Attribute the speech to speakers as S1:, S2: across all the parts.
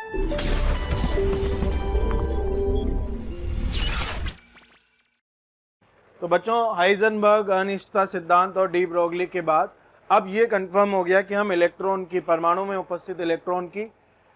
S1: तो बच्चों, हाइजेनबर्ग अनिश्चितता सिद्धांत और डी ब्रोगली के बाद अब ये कंफर्म हो गया कि हम इलेक्ट्रॉन की, परमाणु में उपस्थित इलेक्ट्रॉन की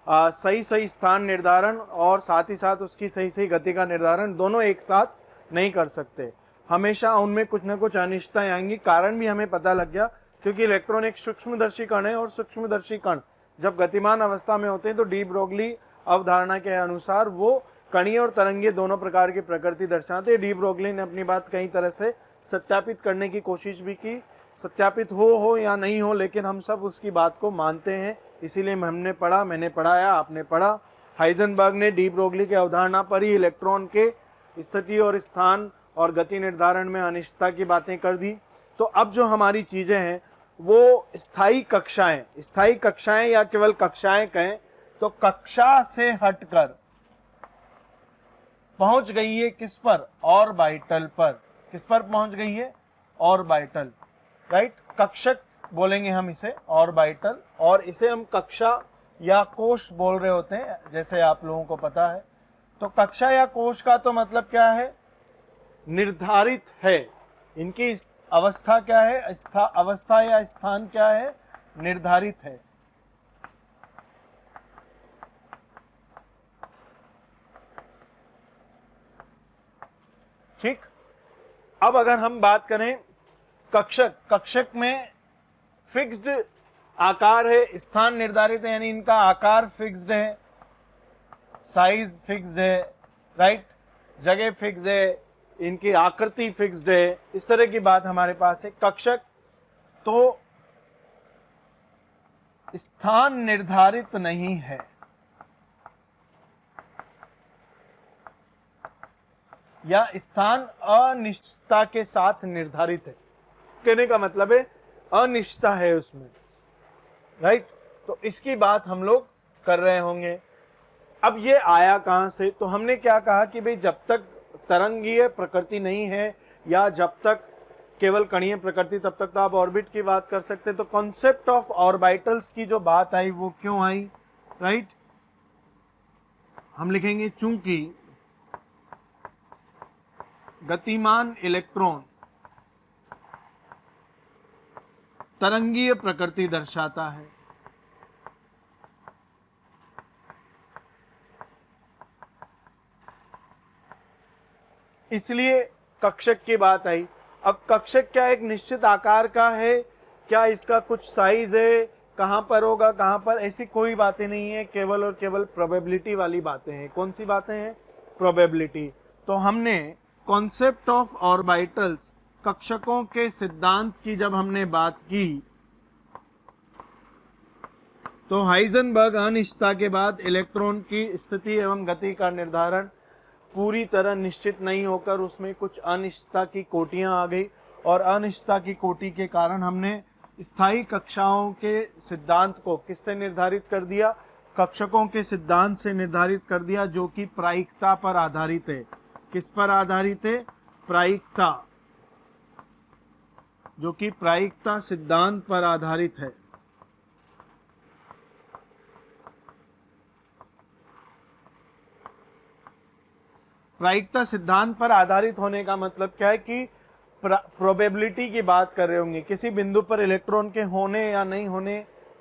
S1: सही सही स्थान निर्धारण और साथ ही साथ उसकी सही सही गति का निर्धारण दोनों एक साथ नहीं कर सकते। हमेशा उनमें कुछ न कुछ अनिश्चितताएं आएंगी। कारण भी हमें पता लग गया, क्योंकि इलेक्ट्रॉन एक सूक्ष्मदर्शी कण है और सूक्ष्मदर्शी कण जब गतिमान अवस्था में होते हैं तो डी ब्रोगली अवधारणा के अनुसार वो कणीय और तरंगीय दोनों प्रकार की प्रकृति दर्शाते हैं। डी ब्रोगली ने अपनी बात कई तरह से सत्यापित करने की कोशिश भी की। सत्यापित हो या नहीं हो, लेकिन हम सब उसकी बात को मानते हैं। इसीलिए हमने पढ़ा, मैंने पढ़ाया, आपने पढ़ा। हाइजेनबर्ग ने डी ब्रोगली के अवधारणा पर ही इलेक्ट्रॉन के स्थिति और स्थान और गति निर्धारण में अनिश्चितता की बातें कर दी। तो अब जो हमारी चीजें हैं वो स्थायी कक्षाएं या केवल कक्षाएं कहें तो कक्षा से हटकर पहुंच गई है किस पर? ऑर्बिटल पर। किस पर पहुंच गई है? Orbital, right. कक्षक बोलेंगे हम इसे, ऑर्बिटल, और इसे हम कक्षा या कोश बोल रहे होते हैं, जैसे आप लोगों को पता है। तो कक्षा या कोश का तो मतलब क्या है? निर्धारित है। इनकी अवस्था क्या है? अवस्था या स्थान क्या है? निर्धारित है। ठीक। अब अगर हम बात करें कक्षक में फिक्स्ड आकार है, स्थान निर्धारित है, यानी इनका आकार फिक्स्ड है, साइज फिक्स्ड है, राइट, जगह फिक्स्ड है, इनकी आकृति फिक्स्ड है, इस तरह की बात हमारे पास है। कक्षक तो स्थान निर्धारित नहीं है, या स्थान अनिश्चितता के साथ निर्धारित है। कहने का मतलब है अनिश्चितता है उसमें, राइट। तो इसकी बात हम लोग कर रहे होंगे। अब ये आया कहां से? तो हमने क्या कहा कि भाई जब तक तरंगीय प्रकृति नहीं है या जब तक केवल कणीय प्रकृति, तब तक तो आप ऑर्बिट की बात कर सकते हैं। तो कॉन्सेप्ट ऑफ ऑर्बिटल्स की जो बात आई वो क्यों आई, राइट। हम लिखेंगे चूंकि गतिमान इलेक्ट्रॉन तरंगीय प्रकृति दर्शाता है, इसलिए कक्षक की बात आई। अब कक्षक क्या एक निश्चित आकार का है? क्या इसका कुछ साइज है? कहां पर होगा, कहां पर? ऐसी कोई बातें नहीं है, केवल और केवल प्रोबेबिलिटी वाली बातें हैं। कौन सी बातें हैं? प्रोबेबिलिटी। तो हमने कॉन्सेप्ट ऑफ ऑर्बिटल्स, कक्षकों के सिद्धांत की जब हमने बात की तो हाइजेनबर्ग अनिश्चितता के बाद इलेक्ट्रॉन की स्थिति एवं गति का निर्धारण पूरी तरह निश्चित नहीं होकर उसमें कुछ अनिश्चितता की कोटियां आ गई, और अनिश्चितता की कोटि के कारण हमने स्थायी कक्षाओं के सिद्धांत को किससे निर्धारित कर दिया? कक्षकों के सिद्धांत से निर्धारित कर दिया, जो कि प्रायिकता पर आधारित है। किस पर आधारित है? प्रायिकता, जो कि प्रायिकता सिद्धांत पर आधारित है। प्रायिकता सिद्धांत पर आधारित होने का मतलब क्या है कि प्रोबेबिलिटी की बात कर रहे होंगे। किसी बिंदु पर इलेक्ट्रॉन के होने या नहीं होने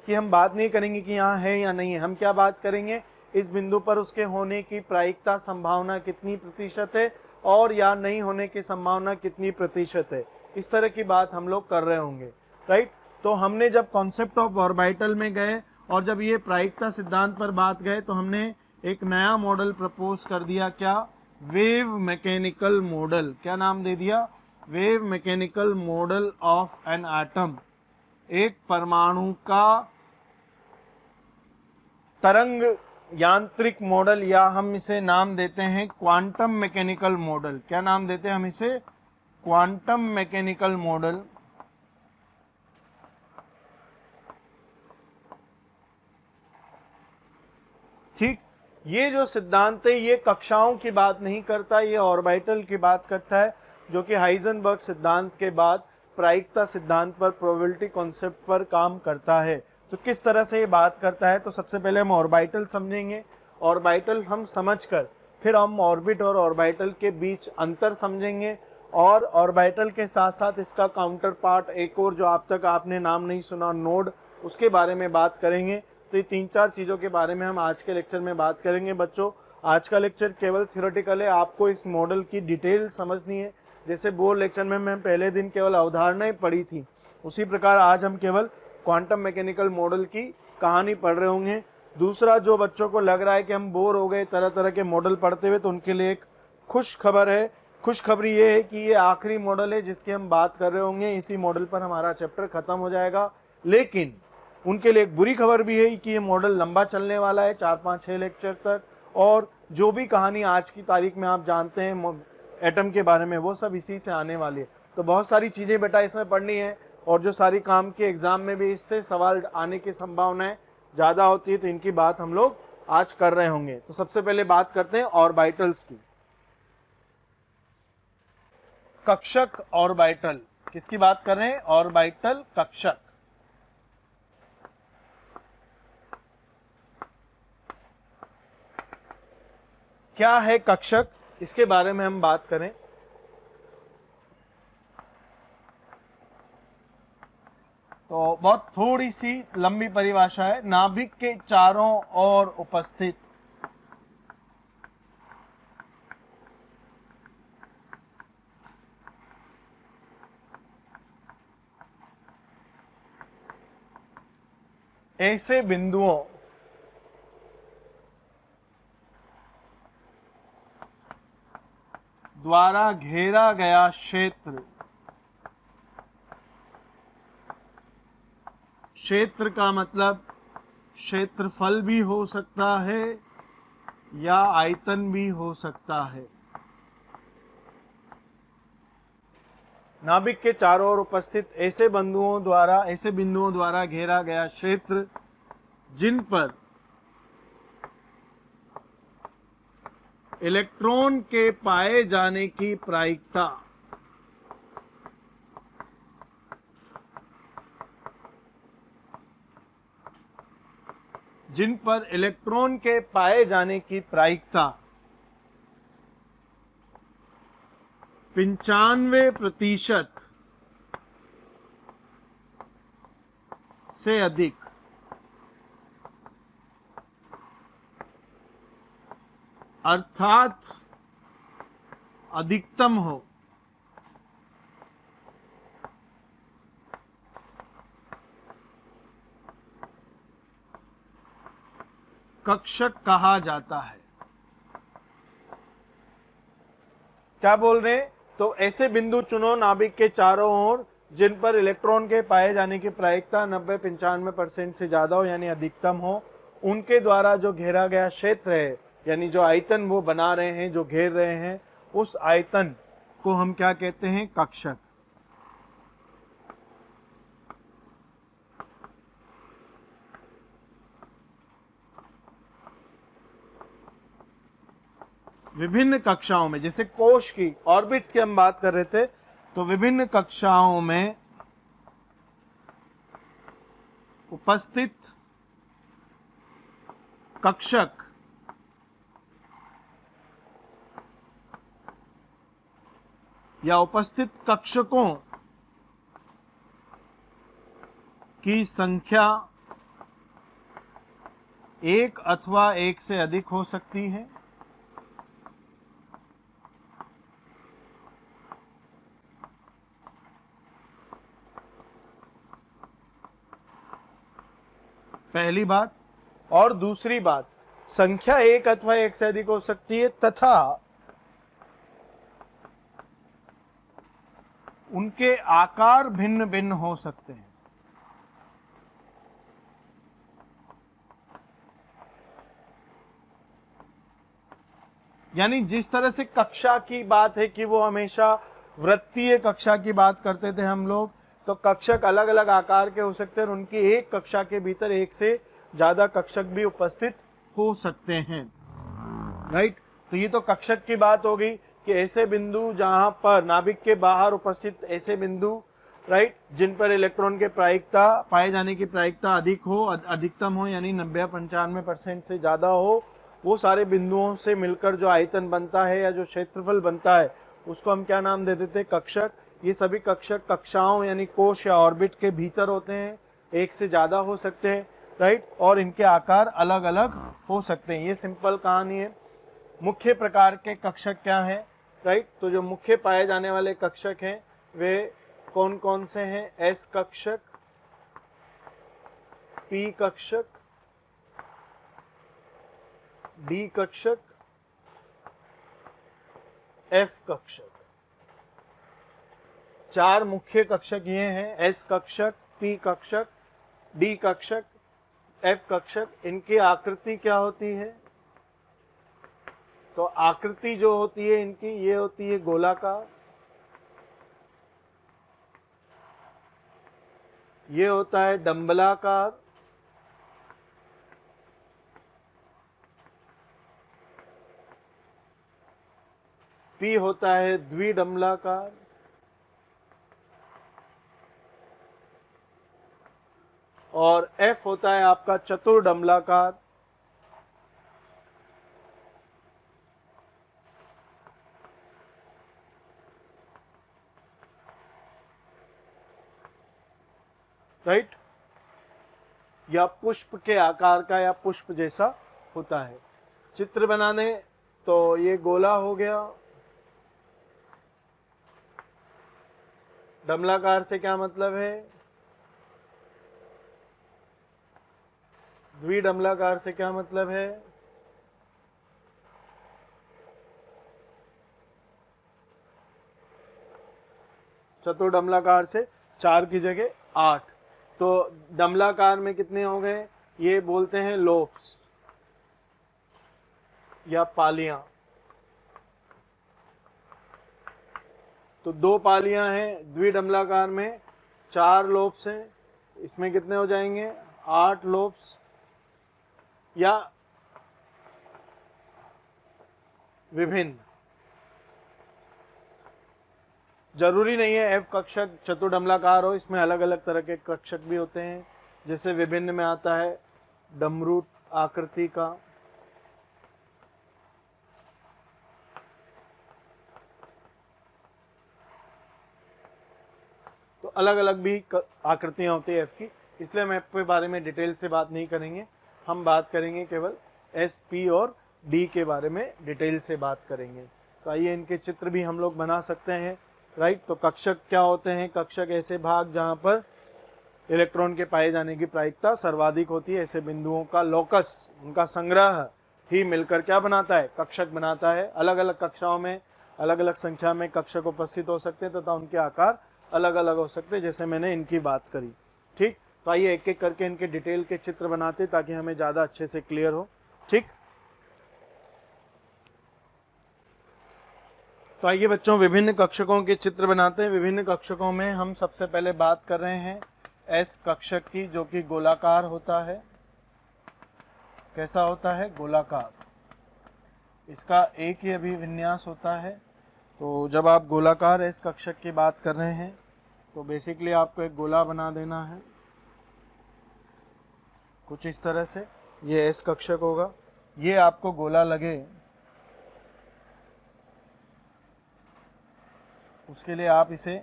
S1: की हम बात नहीं करेंगे कि यहाँ है या नहीं है। हम क्या बात करेंगे? इस बिंदु पर उसके होने की प्रायिकता संभावना कितनी प्रतिशत है और या नहीं होने की संभावना कितनी प्रतिशत है। इस तरह की बात हम लोग कर रहे होंगे, राइट। तो हमने जब कॉन्सेप्ट ऑफ ऑर्बिटल में गए और जब ये प्रायिकता सिद्धांत पर बात गए तो हमने एक नया मॉडल प्रपोज कर दिया। क्या? Wave mechanical model. क्या नाम दे दिया? Wave mechanical model of an atom. एक परमाणु का तरंग यांत्रिक मॉडल, या हम इसे नाम देते हैं क्वांटम मैकेनिकल मॉडल। क्या नाम देते हैं हम इसे? Quantum mechanical model. ठीक। ये जो सिद्धांत है ये कक्षाओं की बात नहीं करता, ये ऑर्बिटल की बात करता है, जो कि हाइजेनबर्ग सिद्धांत के बाद प्रायिकता सिद्धांत पर, प्रोबेबिलिटी कॉन्सेप्ट पर काम करता है। तो किस तरह से ये बात करता है? तो सबसे पहले हम ऑर्बिटल समझेंगे। ऑर्बिटल हम समझकर फिर हम ऑर्बिट और ऑर्बिटल के बीच अंतर समझेंगे, और ऑर्बिटल के साथ साथ इसका काउंटर पार्ट एक और जो आप तक आपने नाम नहीं सुना, नोड, उसके बारे में बात करेंगे। तो ये 3-4 चीज़ों के बारे में हम आज के लेक्चर में बात करेंगे। बच्चों, आज का लेक्चर केवल थ्योरेटिकल है, आपको इस मॉडल की डिटेल समझनी है। जैसे बोर्ड लेक्चर में मैं पहले दिन केवल अवधारणाएं पढ़ी थी, उसी प्रकार आज हम केवल क्वांटम मैकेनिकल मॉडल की कहानी पढ़ रहे होंगे। दूसरा, जो बच्चों को लग रहा है कि हम बोर हो गए तरह तरह के मॉडल पढ़ते हुए, तो उनके लिए एक खुश खबर है। खुशखबरी ये है कि ये आखिरी मॉडल है जिसकी हम बात कर रहे होंगे। इसी मॉडल पर हमारा चैप्टर खत्म हो जाएगा। लेकिन उनके लिए एक बुरी खबर भी है कि ये मॉडल लंबा चलने वाला है, 4-5-6 लेक्चर तक, और जो भी कहानी आज की तारीख में आप जानते हैं एटम के बारे में, वो सब इसी से आने वाली है। तो बहुत सारी चीज़ें बेटा इसमें पढ़नी है, और जो सारी काम के एग्जाम में भी इससे सवाल आने की संभावनाएं ज़्यादा होती है, तो इनकी बात हम लोग आज कर रहे होंगे। तो सबसे पहले बात करते हैं ऑर्बिटल्स की। कक्षक ऑर्बिटल, किसकी बात कर रहे हैं? ऑर्बिटल कक्षक। क्या है कक्षक, इसके बारे में हम बात करें तो बहुत थोड़ी सी लंबी परिभाषा है। नाभिक के चारों ओर उपस्थित ऐसे बिंदुओं द्वारा घेरा गया क्षेत्र, क्षेत्र का मतलब क्षेत्रफल भी हो सकता है या आयतन भी हो सकता है। नाभिक के चारों ओर उपस्थित ऐसे बिंदुओं द्वारा घेरा गया क्षेत्र जिन पर इलेक्ट्रॉन के पाए जाने की प्रायिकता जिन पर इलेक्ट्रॉन के पाए जाने की प्रायिकता 95% से अधिक अर्थात अधिकतम हो, कक्षक कहा जाता है। क्या बोल रहे हैं? तो ऐसे बिंदु चुनो नाभिक के चारों ओर जिन पर इलेक्ट्रॉन के पाए जाने की प्रायिकता 90-95% से ज्यादा हो, यानी अधिकतम हो। उनके द्वारा जो घेरा गया क्षेत्र है, यानी जो आयतन वो बना रहे हैं, जो घेर रहे हैं, उस आयतन को हम क्या कहते हैं? कक्षक। विभिन्न कक्षाओं में, जैसे कोश की, ऑर्बिट्स की हम बात कर रहे थे, तो विभिन्न कक्षाओं में उपस्थित कक्षक या उपस्थित कक्षकों की संख्या एक अथवा एक से अधिक हो सकती है। पहली बात। और दूसरी बात, संख्या एक अथवा एक से अधिक हो सकती है तथा उनके आकार भिन्न भिन्न हो सकते हैं। यानी जिस तरह से कक्षा की बात है कि वो हमेशा वृत्तीय कक्षा की बात करते थे हम लोग, तो कक्षक अलग अलग आकार के हो सकते हैं और उनकी एक कक्षा के भीतर एक से ज्यादा कक्षक भी उपस्थित हो सकते हैं। राइट। तो ये तो कक्षक की बात हो गई कि ऐसे बिंदु जहां पर नाभिक के बाहर उपस्थित ऐसे बिंदु, राइट, जिन पर इलेक्ट्रॉन के प्रायिकता पाए जाने की प्रायिकता अधिक हो, अधिकतम हो, यानी 90-95% से ज्यादा हो, वो सारे बिंदुओं से मिलकर जो आयतन बनता है या जो क्षेत्रफल बनता है उसको हम क्या नाम दे देते हैं? कक्षक। ये सभी कक्षक कक्षाओं यानी कोश या ऑर्बिट के भीतर होते हैं, एक से ज़्यादा हो सकते हैं, राइट, और इनके आकार अलग अलग हो सकते हैं। ये सिंपल कहानी है। मुख्य प्रकार के कक्षक क्या हैं, राइट? तो जो मुख्य पाए जाने वाले कक्षक हैं वे कौन कौन से हैं? एस कक्षक, पी कक्षक, डी कक्षक, एफ कक्षक। चार मुख्य कक्षक ये हैं, एस कक्षक, पी कक्षक, डी कक्षक, एफ कक्षक। इनकी आकृति क्या होती है? तो आकृति जो होती है इनकी, ये होती है गोलाकार, ये होता है डंबलाकार, पी होता है द्विडंबलाकार, और एफ होता है आपका चतुर्डंबलाकार। राइट? या पुष्प के आकार का या पुष्प जैसा होता है। चित्र बनाने तो ये गोला हो गया, डंबलाकार से क्या मतलब है? द्विडंबलाकार से क्या मतलब है? चतुर्डंबलाकार से 4 की जगह 8। तो डंबलाकार में कितने हो गए? ये बोलते हैं लोब्स या पालियां। तो 2 पालियां हैं द्विडंबलाकार में, 4 लोब्स हैं, इसमें कितने हो जाएंगे? 8 लोब्स। या विभिन्न, जरूरी नहीं है एफ कक्षक चतुर्डंबलाकार हो, इसमें अलग अलग तरह के कक्षक भी होते हैं। जैसे विभिन्न में आता है डमरू आकृति का, तो अलग अलग भी आकृतियां होती है एफ की, इसलिए हम एफ के बारे में डिटेल से बात नहीं करेंगे। हम बात करेंगे केवल एस, पी और डी के बारे में डिटेल से बात करेंगे। तो आइए इनके चित्र भी हम लोग बना सकते हैं, राइट? तो कक्षक क्या होते हैं? कक्षक ऐसे भाग जहां पर इलेक्ट्रॉन के पाए जाने की प्रायिकता सर्वाधिक होती है। ऐसे बिंदुओं का लोकस, उनका संग्रह ही मिलकर क्या बनाता है? कक्षक बनाता है। अलग अलग कक्षाओं में अलग अलग संख्या में कक्षक उपस्थित हो सकते हैं तथा उनके आकार अलग अलग हो सकते हैं, जैसे मैंने इनकी बात करी। ठीक, तो आइए एक एक करके इनके डिटेल के चित्र बनाते ताकि हमें ज़्यादा अच्छे से क्लियर हो। ठीक, तो आइए बच्चों विभिन्न कक्षकों के चित्र बनाते हैं। विभिन्न कक्षकों में हम सबसे पहले बात कर रहे हैं एस कक्षक की, जो कि गोलाकार होता है। कैसा होता है? गोलाकार। इसका एक ही अभिविन्यास होता है। तो जब आप गोलाकार एस कक्षक की बात कर रहे हैं तो बेसिकली आपको एक गोला बना देना है कुछ इस तरह से। ये एस कक्षक होगा, ये आपको गोला लगे उसके लिए आप इसे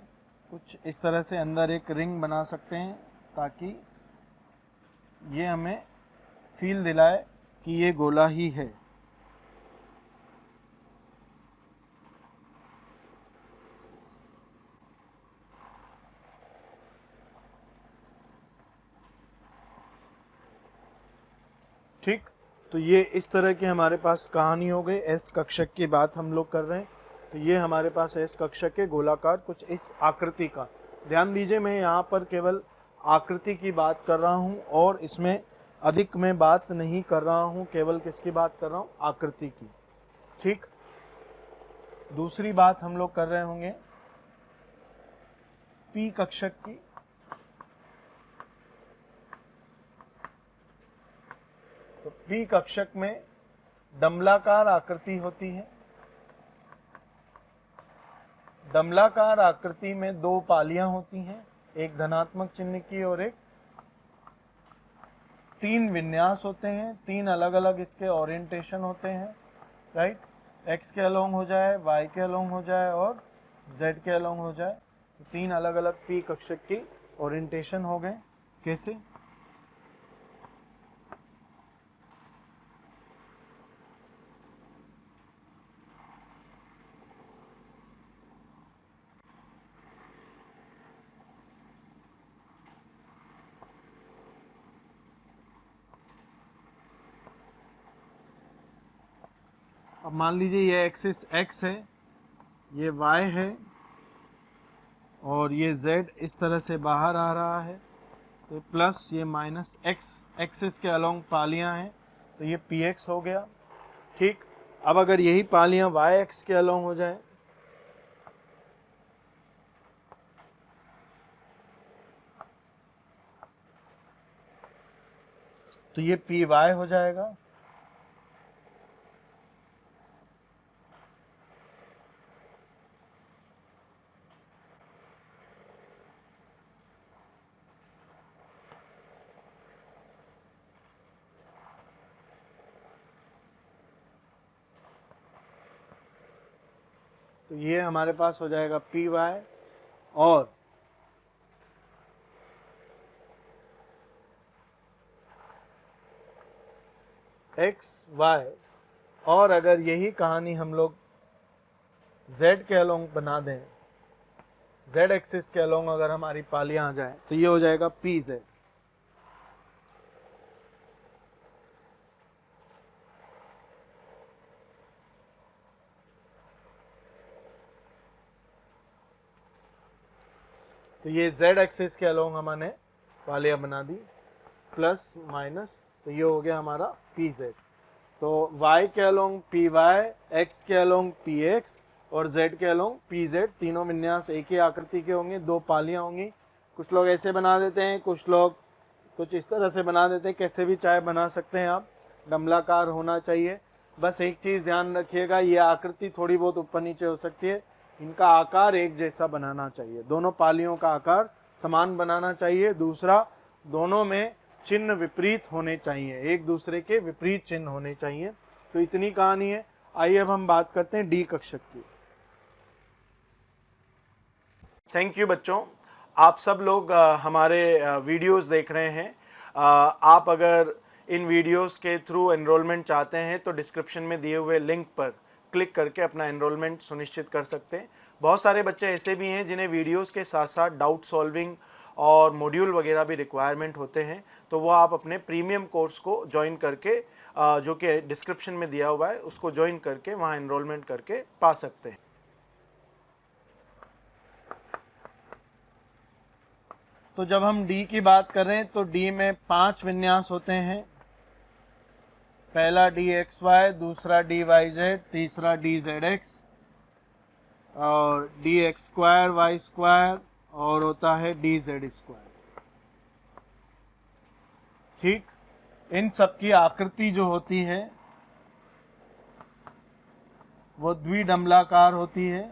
S1: कुछ इस तरह से अंदर एक रिंग बना सकते हैं ताकि ये हमें फील दिलाए कि ये गोला ही है। ठीक, तो ये इस तरह की हमारे पास कहानी हो गई। एस कक्षक की बात हम लोग कर रहे हैं, तो ये हमारे पास एस कक्षक के गोलाकार कुछ इस आकृति का। ध्यान दीजिए, मैं यहाँ पर केवल आकृति की बात कर रहा हूँ और इसमें अधिक मैं बात नहीं कर रहा हूँ, केवल किसकी बात कर रहा हूँ? आकृति की। ठीक, दूसरी बात हम लोग कर रहे होंगे पी कक्षक की। तो पी कक्षक में डंबलाकार आकृति होती है। डंबलाकार आकृति में 2 पालियां होती हैं, एक धनात्मक चिन्ह की और एक तीन विन्यास होते हैं, तीन अलग अलग इसके ओरिएंटेशन होते हैं, राइट। एक्स के अलोंग हो जाए, वाई के अलोंग हो जाए और जेड के अलोंग हो जाए। तो तीन अलग अलग पी कक्षक की ओरिएंटेशन हो गए। कैसे? अब मान लीजिए ये एक्सिस एक्स है, ये वाई है और ये जेड इस तरह से बाहर आ रहा है, तो प्लस ये माइनस एक्स एक्सिस के अलोंग पालियां हैं, तो ये पी एक्स हो गया। ठीक, अब अगर यही पालियां वाई एक्स के अलोंग हो जाए तो ये पी वाई हो जाएगा। तो ये हमारे पास हो जाएगा पी वाई और एक्स वाई, और अगर यही कहानी हम लोग z के अलोंग बना दें, z एक्सिस के अलोंग अगर हमारी पालियां आ जाए तो ये हो जाएगा पी जेड। तो ये z एक्सिस के अलोंग हमने पालियां बना दी, प्लस माइनस, तो ये हो गया हमारा पी जेड। तो y के अलोंग पी वाई, x के अलोंग पी एक्स और z के अलोंग पी जेड, तीनों विन्यास एक ही आकृति के होंगे, दो पालियां होंगी। कुछ लोग ऐसे बना देते हैं, कुछ लोग कुछ इस तरह से बना देते हैं, कैसे भी चाहे बना सकते हैं आप, डमलाकार होना चाहिए। बस एक चीज़ ध्यान रखिएगा, ये आकृति थोड़ी बहुत ऊपर नीचे हो सकती है, इनका आकार एक जैसा बनाना चाहिए, दोनों पालियों का आकार समान बनाना चाहिए। दूसरा, दोनों में चिन्ह विपरीत होने चाहिए, एक दूसरे के विपरीत चिन्ह होने चाहिए। तो इतनी कहानी है। आइए अब हम बात करते हैं डी कक्षक की। थैंक यू बच्चों, आप सब लोग हमारे वीडियोस देख रहे हैं। आप अगर इन वीडियोस के थ्रू एनरोलमेंट चाहते हैं तो डिस्क्रिप्शन में दिए हुए लिंक पर क्लिक करके अपना एनरोलमेंट सुनिश्चित कर सकते हैं। बहुत सारे बच्चे ऐसे भी हैं जिन्हें वीडियोस के साथ साथ डाउट सॉल्विंग और मॉड्यूल वगैरह भी रिक्वायरमेंट होते हैं, तो वो आप अपने प्रीमियम कोर्स को ज्वाइन करके जो कि डिस्क्रिप्शन में दिया हुआ है उसको ज्वाइन करके वहाँ एनरोलमेंट करके पा सकते हैं। तो जब हम D की बात कर रहे हैं तो D में 5 विन्यास होते हैं। पहला DXY, दूसरा DYZ, तीसरा DZX और DX स्क्वायर वाई स्क्वायर और होता है DZ स्क्वायर। ठीक, इन सब की आकृति जो होती है वो द्विडम्बलाकार होती है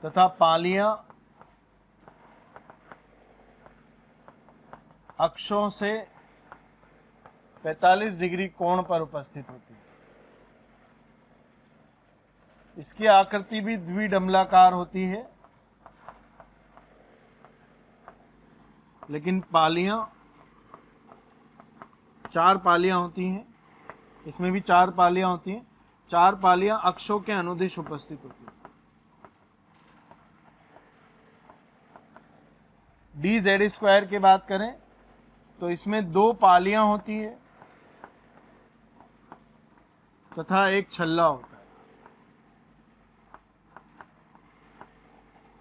S1: तथा पालियां अक्षों से 45 डिग्री कोण पर उपस्थित होती है। इसकी आकृति भी द्विडम्बलाकार होती है, लेकिन पालियां 4 पालियां होती हैं, इसमें भी 4 पालियां होती हैं। 4 पालियां अक्षों के अनुदिश उपस्थित होती हैं। DZ स्क्वायर की बात करें तो इसमें 2 पालियां होती है तथा एक छल्ला होता है।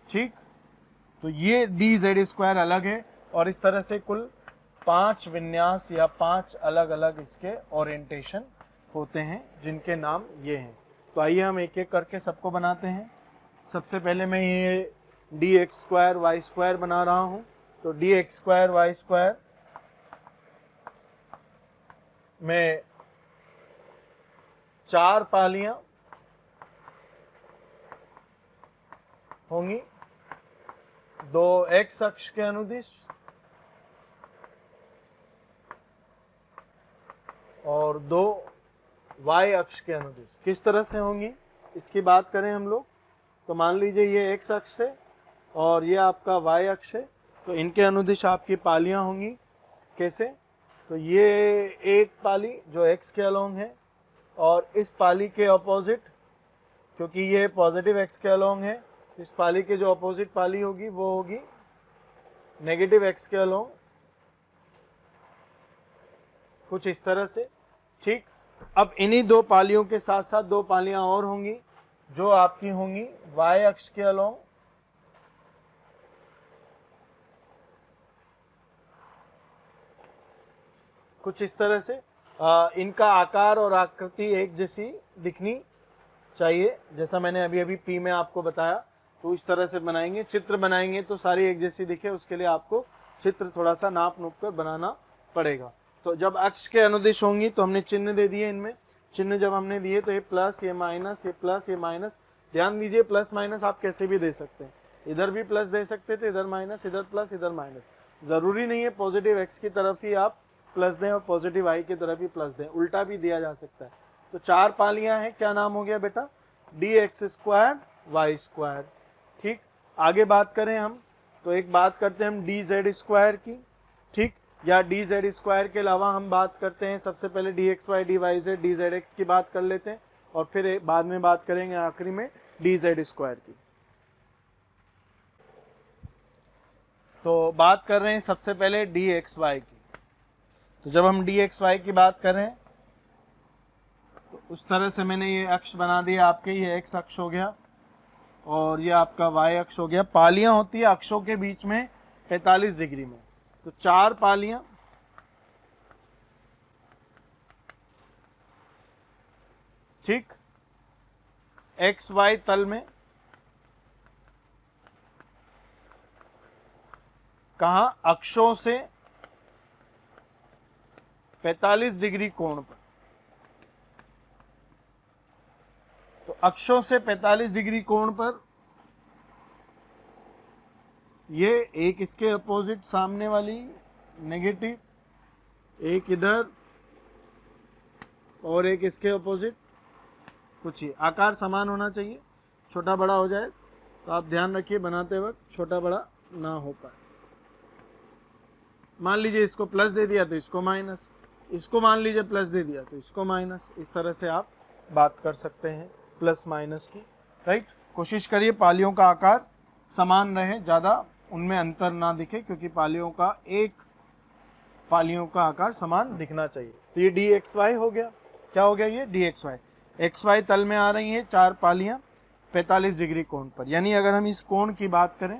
S1: ठीक, तो ये DZ स्क्वायर अलग है और इस तरह से कुल 5 विन्यास या 5 अलग अलग इसके ओरिएंटेशन होते हैं जिनके नाम ये हैं। तो आइए हम एक एक करके सबको बनाते हैं। सबसे पहले मैं ये DX स्क्वायर वाई स्क्वायर बना रहा हूँ। तो DX स्क्वायर वाई स्क्वायर में 4 पालियां होंगी दो x अक्ष के अनुदिश और दो y अक्ष के अनुदिश। किस तरह से होंगी इसकी बात करें हम लोग, तो मान लीजिए ये x अक्ष है और ये आपका y अक्ष है, तो इनके अनुदिश आपकी पालियां होंगी। कैसे? तो ये एक पाली जो x के अलोंग है और इस पाली के अपोजिट, क्योंकि ये पॉजिटिव x के अलोंग है, इस पाली के जो अपोजिट पाली होगी वो होगी नेगेटिव x के अलोंग, कुछ इस तरह से। ठीक, अब इन्हीं दो पालियों के साथ साथ दो पालियां और होंगी जो आपकी होंगी y अक्ष के अलोंग कुछ इस तरह से। इनका आकार और आकृति एक जैसी दिखनी चाहिए, जैसा मैंने अभी अभी P में आपको बताया। तो इस तरह से बनाएंगे, चित्र बनाएंगे तो सारी एक जैसी दिखे, उसके लिए आपको चित्र थोड़ा सा नाप नूप कर बनाना पड़ेगा। तो जब अक्ष के अनुदिश होंगी तो हमने चिन्ह दे दिए, इनमें चिन्ह जब हमने दिए तो ये प्लस, ये माइनस, ये प्लस, ये माइनस। ध्यान दीजिए प्लस माइनस आप कैसे भी दे सकते हैं, इधर भी प्लस दे सकते थे, इधर माइनस, इधर प्लस, इधर माइनस। ज़रूरी नहीं है पॉजिटिव x की तरफ ही आप प्लस दें और पॉजिटिव y की तरफ ही प्लस दें, उल्टा भी दिया जा सकता है। तो चार पालियां हैं, क्या नाम हो गया बेटा? dx square y square. ठीक, आगे बात करें हम तो एक बात करते हैं हम dz स्क्वायर की। ठीक, या dz स्क्वायर के अलावा हम बात करते हैं सबसे पहले dxy dyz dzx की बात कर लेते हैं और फिर बाद में बात करेंगे आखिरी में dz स्क्वायर की। तो बात कर रहे हैं सबसे पहले dxy की। तो जब हम dxy की बात करें तो उस तरह से मैंने ये अक्ष बना दिया आपके, ये x अक्ष हो गया और ये आपका y अक्ष हो गया। पालियां होती है अक्षों के बीच में 45 डिग्री में, तो चार पालियां ठीक एक्स वाई तल में, कहां? अक्षों से 45 डिग्री कोण पर। तो अक्षों से 45 डिग्री कोण पर ये एक इसके अपोजिट सामने वाली नेगेटिव, एक इधर और एक इसके अपोजिट, कुछ ही आकार समान होना चाहिए, छोटा बड़ा हो जाए तो आप ध्यान रखिए बनाते वक्त छोटा बड़ा ना हो पाए। मान लीजिए इसको प्लस दे दिया तो इसको माइनस, इसको मान लीजिए प्लस दे दिया तो इसको माइनस, इस तरह से आप बात कर सकते हैं प्लस माइनस की। राइट, कोशिश करिए पालियों का आकार समान रहे, ज़्यादा उनमें अंतर ना दिखे, क्योंकि पालियों का आकार समान दिखना चाहिए। तो ये dxy हो गया। क्या हो गया? ये dxy। xy तल में आ रही हैं चार पालियां 45 डिग्री कोण पर, यानी अगर हम इस कोण की बात करें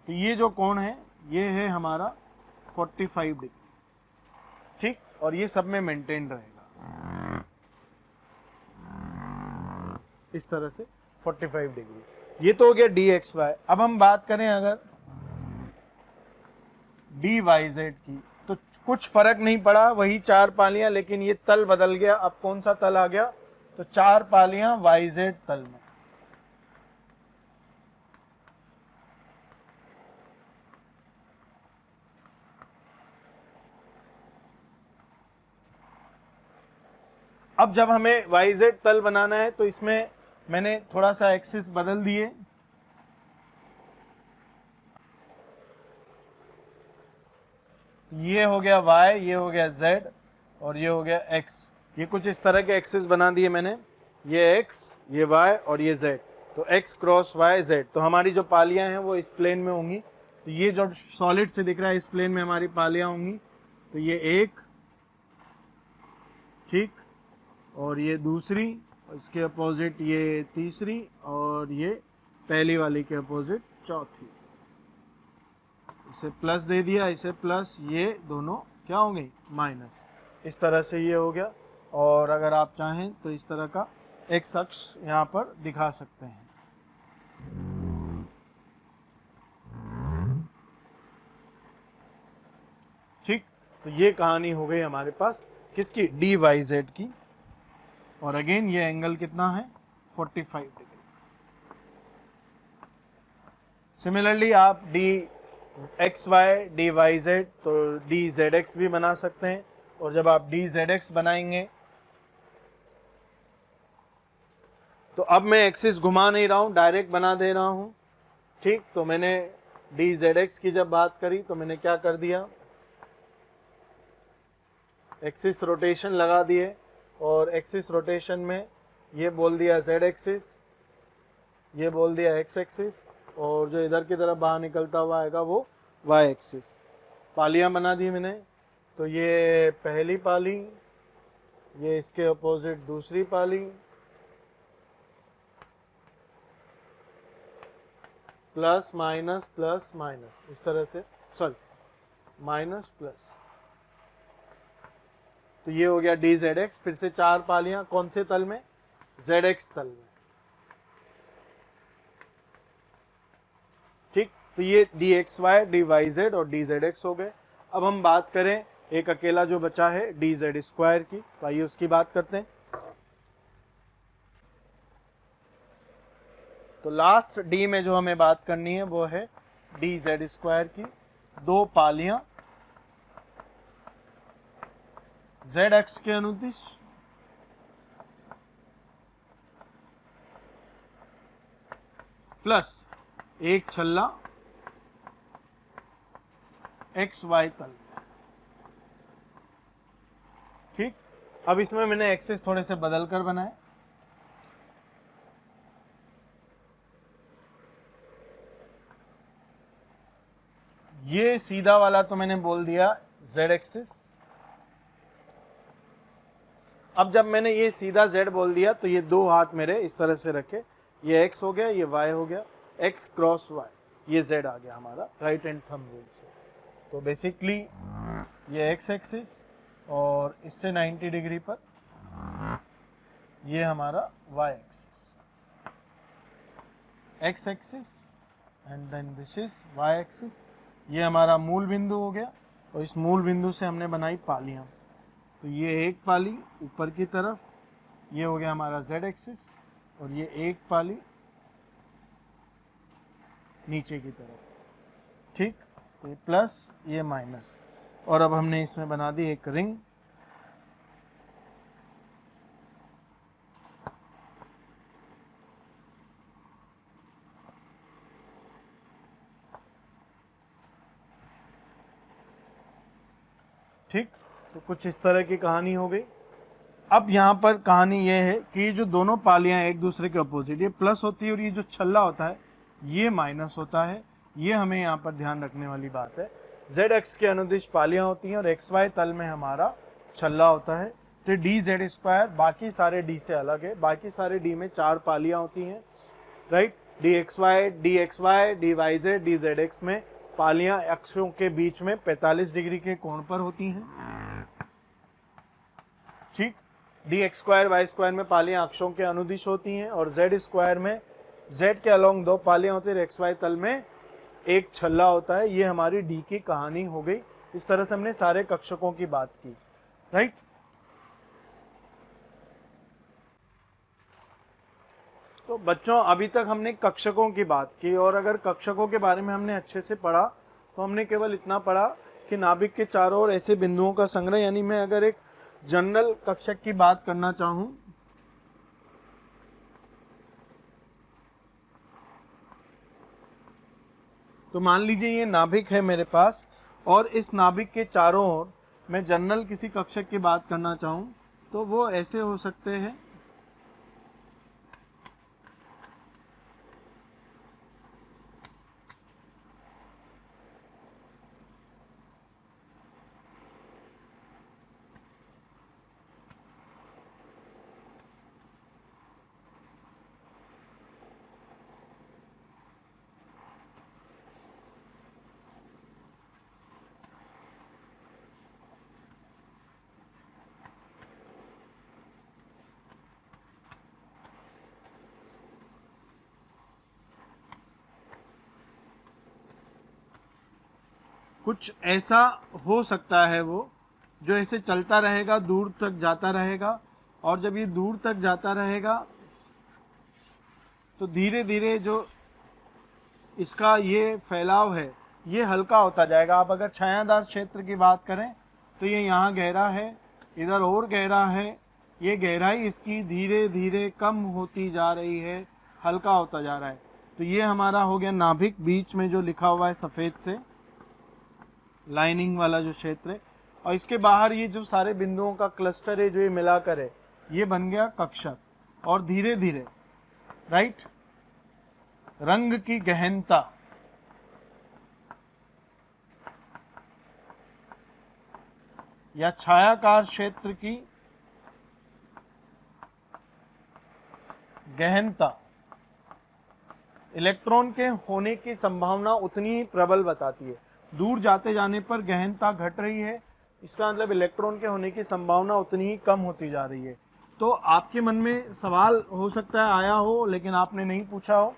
S1: तो ये जो कोण है ये है हमारा 45 डिग्री। ठीक, और ये सब में मेंटेन रहेगा इस तरह से 45 डिग्री। ये तो हो गया dxy। अब हम बात करें अगर dyz की, तो कुछ फर्क नहीं पड़ा, वही चार पालियां, लेकिन ये तल बदल गया। अब कौन सा तल आ गया? तो चार पालियां yz तल में। अब जब हमें yz तल बनाना है तो इसमें मैंने थोड़ा सा एक्सिस बदल दिए। ये हो गया y, ये हो गया z और ये हो गया x। ये कुछ इस तरह के एक्सिस बना दिए मैंने, ये x, ये y और ये z। तो x क्रॉस y z। तो हमारी जो पालियां हैं वो इस प्लेन में होंगी। तो ये जो सॉलिड से दिख रहा है इस प्लेन में हमारी पालियां होंगी। तो ये एक, ठीक, और ये दूसरी, इसके अपोजिट ये तीसरी और ये पहली वाली के अपोजिट चौथी। इसे प्लस दे दिया, इसे प्लस, ये दोनों क्या हो गई? माइनस। इस तरह से ये हो गया। और अगर आप चाहें तो इस तरह का एक्स अक्ष यहाँ पर दिखा सकते हैं। ठीक, तो ये कहानी हो गई हमारे पास किसकी? dy z की। और अगेन ये एंगल कितना है? 45 डिग्री। सिमिलरली आप d x y d y z तो डी जेड एक्स भी बना सकते हैं, और जब आप डी जेड एक्स बनाएंगे तो अब मैं एक्सिस घुमा नहीं रहा हूं, डायरेक्ट बना दे रहा हूं। ठीक, तो मैंने डी जेड एक्स की जब बात करी तो मैंने क्या कर दिया, एक्सिस रोटेशन लगा दिए, और एक्सिस रोटेशन में ये बोल दिया जेड एक्सिस, ये बोल दिया एक्स एक्सिस, और जो इधर की तरफ बाहर निकलता हुआ आएगा वो वाई एक्सिस। पालियां बना दी मैंने, तो ये पहली पाली, ये इसके अपोजिट दूसरी पाली, प्लस माइनस, इस तरह से, सॉरी माइनस प्लस, तो ये हो गया डी जेड एक्स। फिर से 4 पालियां कौन से तल में, जेड एक्स तल में। ठीक, तो ये d x y d y z और डी जेड एक्स हो गए। अब हम बात करें एक अकेला जो बचा है डी जेड स्क्वायर की, तो आइए उसकी बात करते हैं। तो लास्ट डी में जो हमें बात करनी है वो है डी जेड स्क्वायर की, 2 पालियां जेड एक्स के अनुदिश प्लस एक छल्ला एक्स वाई तल में। ठीक, अब इसमें मैंने एक्सिस थोड़े से बदल कर बनाए। ये सीधा वाला तो मैंने बोल दिया जेड एक्सिस। अब जब मैंने ये सीधा z बोल दिया तो ये 2 हाथ मेरे इस तरह से रखे, ये x हो गया, ये y हो गया, x क्रॉस y, ये z आ गया हमारा राइट हैंड थंब रूल से। तो बेसिकली ये x एक्सिस और इससे 90 डिग्री पर ये हमारा y axis, x axis and then this is y axis. ये हमारा मूल बिंदु हो गया, और इस मूल बिंदु से हमने बनाई पालियां। तो ये एक पाली ऊपर की तरफ, ये हो गया हमारा z एक्सिस, और ये एक पाली नीचे की तरफ। ठीक, तो ये प्लस ये माइनस, और अब हमने इसमें बना दी एक रिंग। ठीक, तो कुछ इस तरह की कहानी हो गई। अब यहाँ पर कहानी ये है कि जो दोनों पालियाँ एक दूसरे के अपोजिट, ये प्लस होती है और ये जो छल्ला होता है ये माइनस होता है। ये हमें यहाँ पर ध्यान रखने वाली बात है। जेड एक्स के अनुदिश पालियाँ होती हैं और एक्स वाई तल में हमारा छल्ला होता है। तो डी जेड स्क्वायर बाकी सारे डी से अलग है। बाकी सारे डी में 4 पालियाँ होती हैं, right. D x y d y z d z x में पालियाँ अक्षों के बीच में 45 डिग्री के कोण पर होती हैं। ठीक, d x square y square में पालियां अक्षों के अनुदिश होती हैं, और जेड स्क्वायर में जेड के अलोंग 2 पालियां होती हैं, एक्स वाई तल में एक छल्ला होता है। ये हमारी डी की कहानी हो गई। इस तरह से हमने सारे कक्षकों की बात की, राइट। तो बच्चों अभी तक हमने कक्षकों की बात की, और अगर कक्षकों के बारे में हमने अच्छे से पढ़ा तो हमने केवल इतना पढ़ा कि नाभिक के चारों ओर ऐसे बिंदुओं का संग्रह, यानी मैं अगर एक जनरल कक्षक की बात करना चाहूं तो मान लीजिए ये नाभिक है मेरे पास, और इस नाभिक के चारों ओर मैं जनरल किसी कक्षक की बात करना चाहूं तो वो ऐसे हो सकते हैं। कुछ ऐसा हो सकता है वो जो ऐसे चलता रहेगा, दूर तक जाता रहेगा, और जब ये दूर तक जाता रहेगा तो धीरे धीरे जो इसका ये फैलाव है ये हल्का होता जाएगा। आप अगर छायादार क्षेत्र की बात करें तो ये यहाँ गहरा है, इधर और गहरा है, ये गहराई इसकी धीरे धीरे कम होती जा रही है, हल्का होता जा रहा है। तो ये हमारा हो गया नाभिक, बीच में जो लिखा हुआ है सफ़ेद से लाइनिंग वाला जो क्षेत्र है, और इसके बाहर ये जो सारे बिंदुओं का क्लस्टर है जो ये मिलाकर है, ये बन गया कक्षक। और धीरे धीरे राइट रंग की गहनता या छायाकार क्षेत्र की गहनता इलेक्ट्रॉन के होने की संभावना उतनी ही प्रबल बताती है। दूर जाते जाने पर गहनता घट रही है, इसका मतलब इलेक्ट्रॉन के होने की संभावना उतनी ही कम होती जा रही है। तो आपके मन में सवाल हो सकता है आया हो लेकिन आपने नहीं पूछा हो,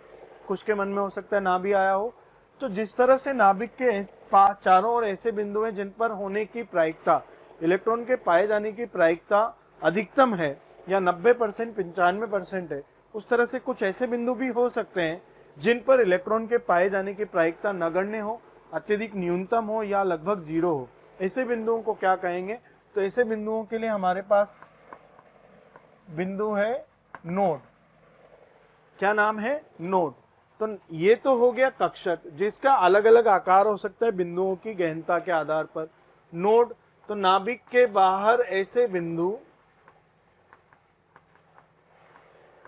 S1: कुछ के मन में हो सकता है ना भी आया हो। तो जिस तरह से नाभिक के चारों ओर ऐसे बिंदु हैं जिन पर होने की प्रायिकता, इलेक्ट्रॉन के पाए जाने की प्रायिकता अधिकतम है या 90% 95% है, उस तरह से कुछ ऐसे बिंदु भी हो सकते हैं जिन पर इलेक्ट्रॉन के पाए जाने की प्रायिकता नगण्य हो, अत्यधिक न्यूनतम हो या लगभग जीरो हो। ऐसे बिंदुओं को क्या कहेंगे? तो ऐसे बिंदुओं के लिए हमारे पास बिंदु है नोड। क्या नाम है? नोड। तो ये तो हो गया कक्षक जिसका अलग अलग आकार हो सकता है बिंदुओं की गहनता के आधार पर। नोड तो नाभिक के बाहर ऐसे बिंदु,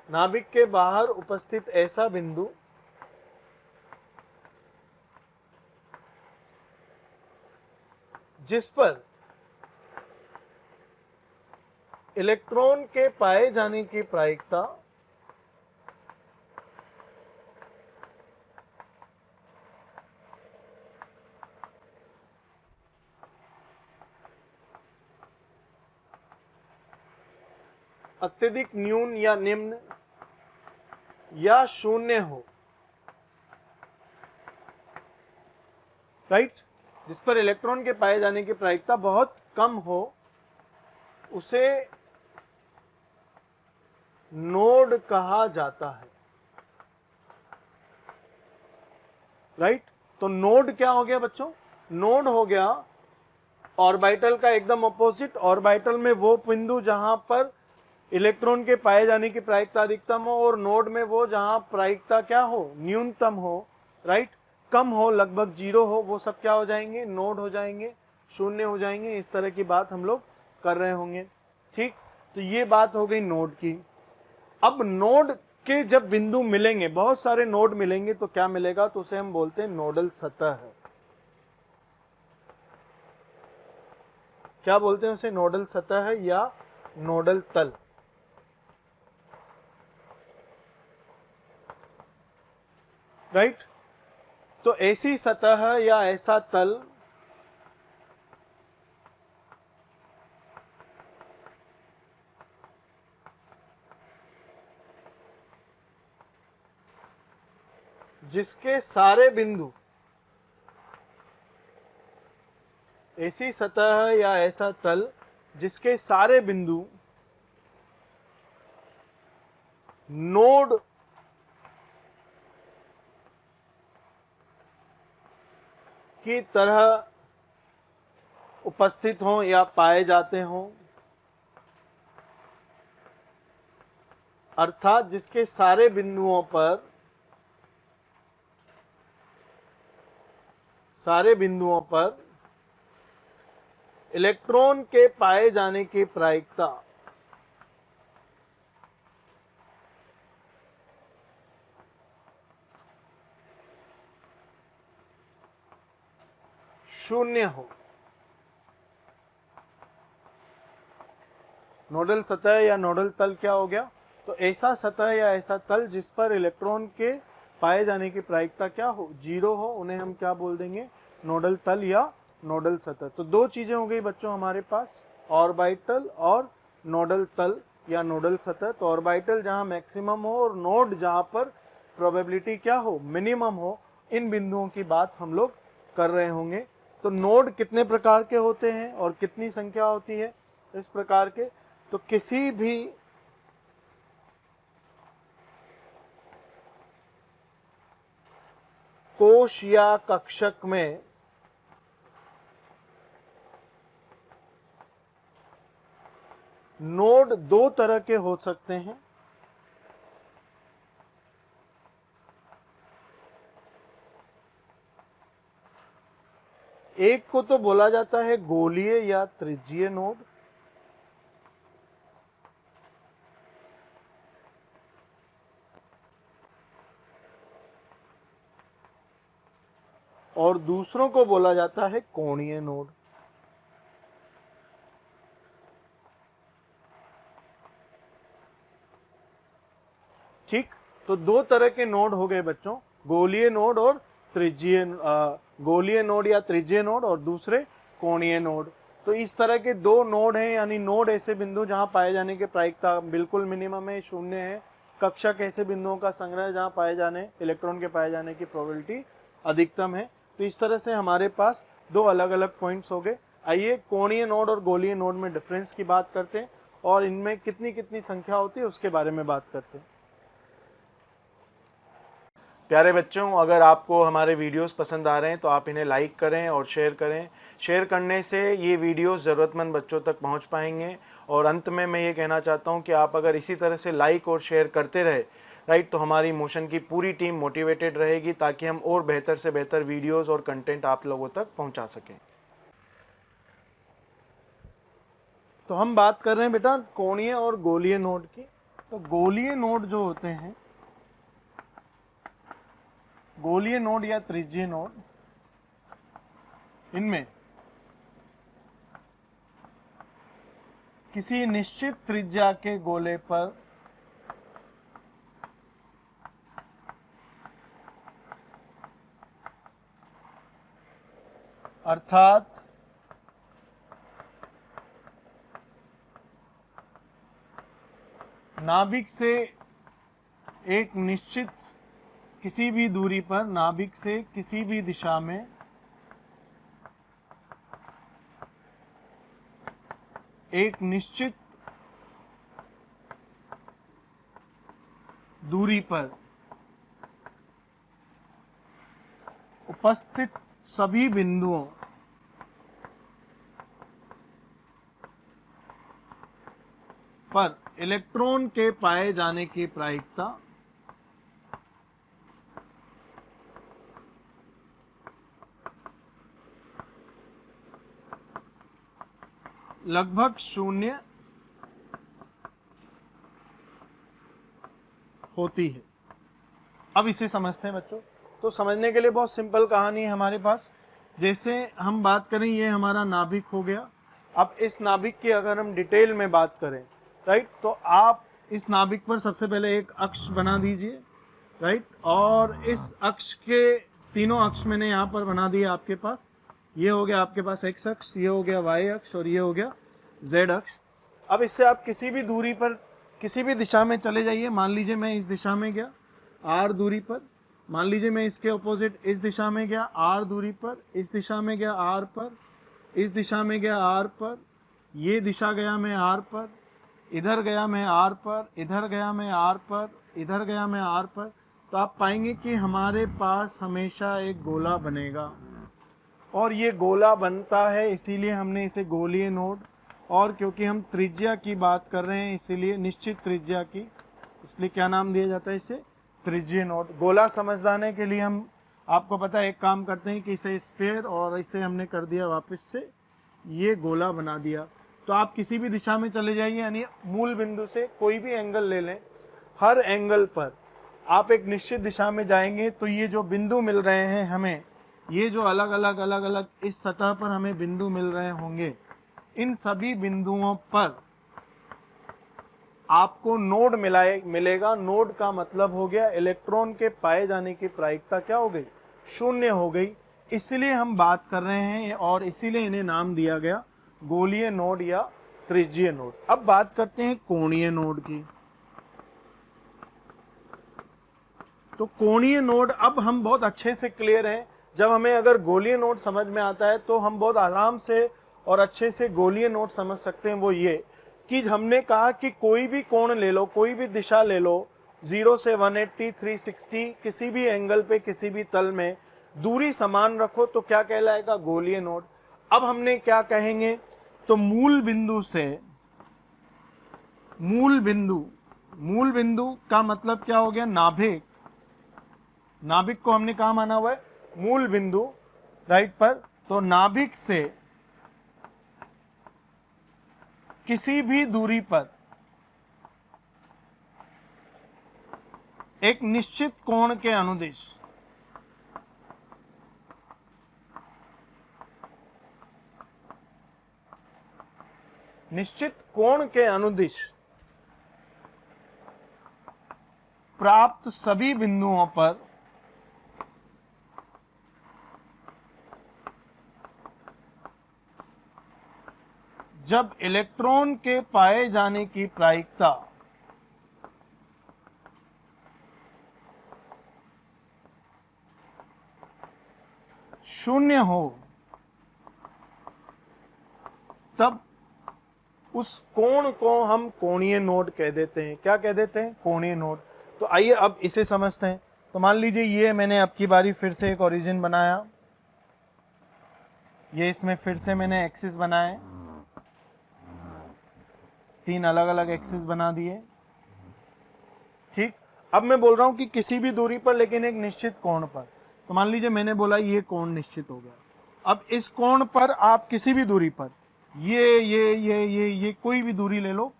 S1: नाभिक के बाहर उपस्थित ऐसा बिंदु जिस पर इलेक्ट्रॉन के पाए जाने की प्रायिकता अत्यधिक न्यून या निम्न या शून्य हो, राइट, जिस पर इलेक्ट्रॉन के पाए जाने की प्रायिकता बहुत कम हो, उसे नोड कहा जाता है, राइट। तो नोड क्या हो गया बच्चों? नोड हो गया ऑर्बिटल का एकदम अपोजिट। ऑर्बिटल में वो बिंदु जहां पर इलेक्ट्रॉन के पाए जाने की प्रायिकता अधिकतम हो, और नोड में वो जहां प्रायिकता क्या हो? न्यूनतम हो, राइट, कम हो, लगभग जीरो हो, वो सब क्या हो जाएंगे? नोड हो जाएंगे, शून्य हो जाएंगे। इस तरह की बात हम लोग कर रहे होंगे, ठीक। तो ये बात हो गई नोड की। अब नोड के जब बिंदु मिलेंगे, बहुत सारे नोड मिलेंगे, तो क्या मिलेगा? तो उसे हम बोलते हैं नोडल सतह। क्या बोलते हैं उसे? नोडल सतह या नोडल तल। राइट। तो ऐसी सतह या ऐसा तल जिसके सारे बिंदु, ऐसी सतह या ऐसा तल जिसके सारे बिंदु नोड की तरह उपस्थित हों या पाए जाते हों, अर्थात जिसके सारे बिंदुओं पर इलेक्ट्रॉन के पाए जाने की प्रायिकता शून्य हो। नोडल सतह या नोडल तल क्या हो गया? तो ऐसा सतह या ऐसा तल जिस पर इलेक्ट्रॉन के पाए जाने की प्रायिकता क्या हो? जीरो हो, उन्हें हम क्या बोल देंगे? नोडल तल या नोडल सतह। तो दो चीजें हो गई बच्चों हमारे पास, ऑर्बिटल और नोडल तल या नोडल सतह। तो ऑर्बिटल जहां मैक्सिमम हो और नोड जहां पर प्रोबेबिलिटी क्या हो? मिनिमम हो, इन बिंदुओं की बात हम लोग कर रहे होंगे। तो नोड कितने प्रकार के होते हैं और कितनी संख्या होती है इस प्रकार के? तो किसी भी कोश या कक्षक में नोड दो तरह के हो सकते हैं। एक को तो बोला जाता है गोलीय या त्रिज्यीय नोड, और दूसरों को बोला जाता है कोणीय नोड। ठीक, तो दो तरह के नोड हो गए बच्चों, गोलीय नोड और त्रिज्यीय, गोलीय नोड या त्रिज्यीय नोड, और दूसरे कोणीय नोड। तो इस तरह के दो नोड हैं, यानी नोड ऐसे बिंदु जहां पाए जाने की प्रायिकता बिल्कुल मिनिमम है, शून्य है। कक्षक ऐसे बिंदुओं का संग्रह जहां पाए जाने, इलेक्ट्रॉन के पाए जाने की प्रोबेबिलिटी अधिकतम है। तो इस तरह से हमारे पास दो अलग अलग पॉइंट्स हो गए। आइए कोणीय नोड और गोलीय नोड में डिफरेंस की बात करते हैं और इनमें कितनी कितनी संख्या होती है उसके बारे में बात करते हैं। प्यारे बच्चों, अगर आपको हमारे वीडियोस पसंद आ रहे हैं तो आप इन्हें लाइक करें और शेयर करें। शेयर करने से ये वीडियोस ज़रूरतमंद बच्चों तक पहुंच पाएंगे। और अंत में मैं ये कहना चाहता हूं कि आप अगर इसी तरह से लाइक और शेयर करते रहे, राइट, तो हमारी मोशन की पूरी टीम मोटिवेटेड रहेगी ताकि हम और बेहतर से बेहतर वीडियोस और कंटेंट आप लोगों तक पहुँचा सकें। तो हम बात कर रहे हैं बेटा कोणीय और गोलीय नोड की। तो गोलीय नोड जो होते हैं, गोलीय नोड या त्रिज्यीय नोड, इनमें किसी निश्चित त्रिज्या के गोले पर अर्थात नाभिक से एक निश्चित किसी भी दूरी पर, नाभिक से किसी भी दिशा में एक निश्चित दूरी पर उपस्थित सभी बिंदुओं पर इलेक्ट्रॉन के पाए जाने की प्रायिकता लगभग शून्य होती है। अब इसे समझते हैं बच्चों। तो समझने के लिए बहुत सिंपल कहानी है हमारे पास। जैसे हम बात करें, ये हमारा नाभिक हो गया। अब इस नाभिक की अगर हम डिटेल में बात करें, राइट, तो आप इस नाभिक पर सबसे पहले एक अक्ष बना दीजिए, राइट, और इस अक्ष के तीनों अक्ष मैंने यहाँ पर बना दिए आपके पास। ये हो गया आपके पास एक्स अक्ष, ये हो गया वाई अक्ष और ये हो गया जेड अक्ष। अब इससे आप किसी भी दूरी पर किसी भी दिशा में चले जाइए। मान लीजिए मैं इस दिशा में गया आर दूरी पर, मान लीजिए मैं इसके अपोजिट इस दिशा में गया आर दूरी पर, इस दिशा में गया आर पर, इस दिशा में गया आर पर, ये दिशा गया मैं आर पर, इधर गया मैं आर पर, इधर गया मैं आर पर, इधर गया मैं आर पर। तो आप पाएंगे कि हमारे पास हमेशा एक गोला बनेगा, और ये गोला बनता है इसीलिए हमने इसे गोलीय नोड, और क्योंकि हम त्रिज्या की बात कर रहे हैं इसीलिए निश्चित त्रिज्या की, इसलिए क्या नाम दिया जाता है इसे, त्रिज्यीय नोड। गोला समझाने के लिए हम आपको पता है एक काम करते हैं कि इसे स्फीयर, और इसे हमने कर दिया वापस से ये गोला बना दिया। तो आप किसी भी दिशा में चले जाइए, यानी मूल बिंदु से कोई भी एंगल ले लें, हर एंगल पर आप एक निश्चित दिशा में जाएंगे तो ये जो बिंदु मिल रहे हैं हमें, ये जो अलग अलग इस सतह पर हमें बिंदु मिल रहे होंगे, इन सभी बिंदुओं पर आपको नोड मिलेगा। नोड का मतलब हो गया इलेक्ट्रॉन के पाए जाने की प्रायिकता क्या हो गई, शून्य हो गई। इसलिए हम बात कर रहे हैं और इसीलिए इन्हें नाम दिया गया गोलीय नोड या त्रिज्यीय नोड। अब बात करते हैं कोणीय नोड की। तो कोणीय नोड अब हम बहुत अच्छे से क्लियर हैं। जब हमें अगर गोलीय नोड समझ में आता है तो हम बहुत आराम से और अच्छे से गोलीय नोड समझ सकते हैं। वो ये कि हमने कहा कि कोई भी कोण ले लो, कोई भी दिशा ले लो, 0 से 180, 360 किसी भी एंगल पे किसी भी तल में दूरी समान रखो तो क्या कहलाएगा? गोलीय नोड। अब हमने क्या कहेंगे, तो मूल बिंदु से मूल बिंदु का मतलब क्या हो गया? नाभिक। नाभिक को हमने कहा माना हुआ है? मूल बिंदु, राइट पर। तो नाभिक से किसी भी दूरी पर एक निश्चित कोण के अनुदिश प्राप्त सभी बिंदुओं पर जब इलेक्ट्रॉन के पाए जाने की प्रायिकता शून्य हो, तब उस कोण को हम कोणीय नोड कह देते हैं। क्या कह देते हैं? कोणीय नोड। तो आइए अब इसे समझते हैं। तो मान लीजिए ये मैंने अब की बारी फिर से एक ओरिजिन बनाया, ये इसमें फिर से मैंने एक्सिस बनाए, 3 अलग अलग एक्सिस बना दिए, ठीक। अब मैं बोल रहा हूं कि किसी भी दूरी पर लेकिन एक निश्चित कोण पर। तो मान लीजिए मैंने बोला ये कोण निश्चित हो गया। अब इस कोण पर आप किसी भी दूरी पर ये कोई भी दूरी ले लो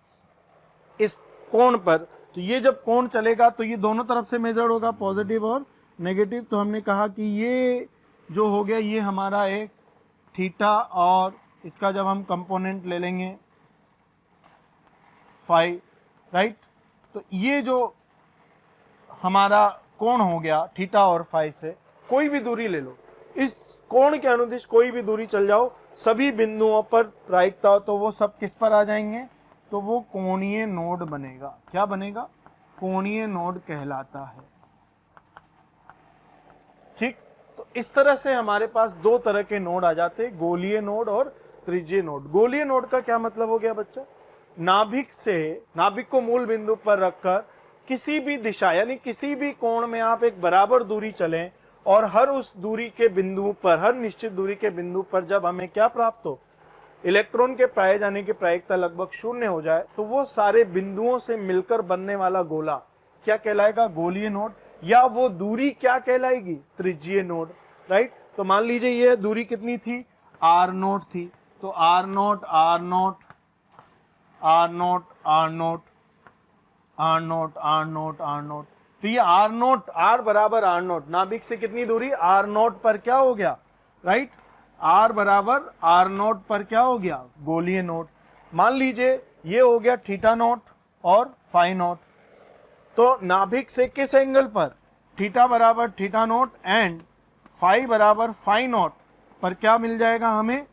S1: इस कोण पर, तो ये जब कोण चलेगा तो ये दोनों तरफ से मेजर होगा, पॉजिटिव और नेगेटिव। तो हमने कहा कि ये जो हो गया ये हमारा एक थीटा, और इसका जब हम कंपोनेंट ले लेंगे फाई, राइट। तो ये जो हमारा कोण हो गया थीटा और फाई से, कोई भी दूरी ले लो, इस कोण के अनुदिश कोई भी दूरी चल जाओ, सभी बिंदुओं पर प्रायिकता हो तो वो सब किस पर आ जाएंगे? तो वो कोणीय नोड बनेगा। क्या बनेगा? कोणीय नोड कहलाता है, ठीक। तो इस तरह से हमारे पास 2 तरह के नोड आ जाते हैं, गोलीय नोड और त्रिज्यीय नोड। गोलीय नोड का क्या मतलब हो गया बच्चा? नाभिक को मूल बिंदु पर रखकर किसी भी दिशा यानी किसी भी कोण में आप एक बराबर दूरी चलें, और हर उस दूरी के बिंदु पर, हर निश्चित दूरी के बिंदु पर जब हमें क्या प्राप्त हो? इलेक्ट्रॉन के पाए जाने की प्रायिकता लगभग शून्य हो जाए, तो वो सारे बिंदुओं से मिलकर बनने वाला गोला क्या कहलाएगा? गोलीय नोड। या वो दूरी क्या कहलाएगी? त्रिज्यीय नोड, राइट। तो मान लीजिए ये दूरी कितनी थी? r0 थी। तो r0 r0 r0 r0 r0 r0 r0, तो ये r0 r बराबर r0, नाभिक से कितनी दूरी? r0 पर क्या हो गया? राइट, r बराबर r0 पर क्या हो गया? गोलीय नोड। मान लीजिए ये हो गया थीटा नोट और फाई नोट। तो नाभिक से किस एंगल पर? थीटा बराबर थीटा नोट एंड फाई बराबर फाई नोट पर क्या मिल जाएगा हमें?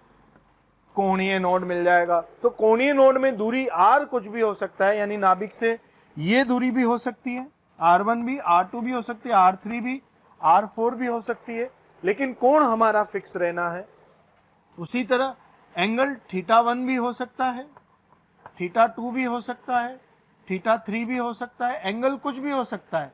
S1: कोणीय नोड मिल जाएगा। तो कोणीय नोड में दूरी r कुछ भी हो सकता है, यानी नाभिक से ये दूरी भी हो सकती है, r1 भी, r2 भी हो सकती है, r3 भी, r4 भी हो सकती है, लेकिन कोण हमारा फिक्स रहना है। उसी तरह एंगल θ1 भी हो सकता है, θ2 भी हो सकता है, θ3 भी हो सकता है, एंगल कुछ भी हो सकता है,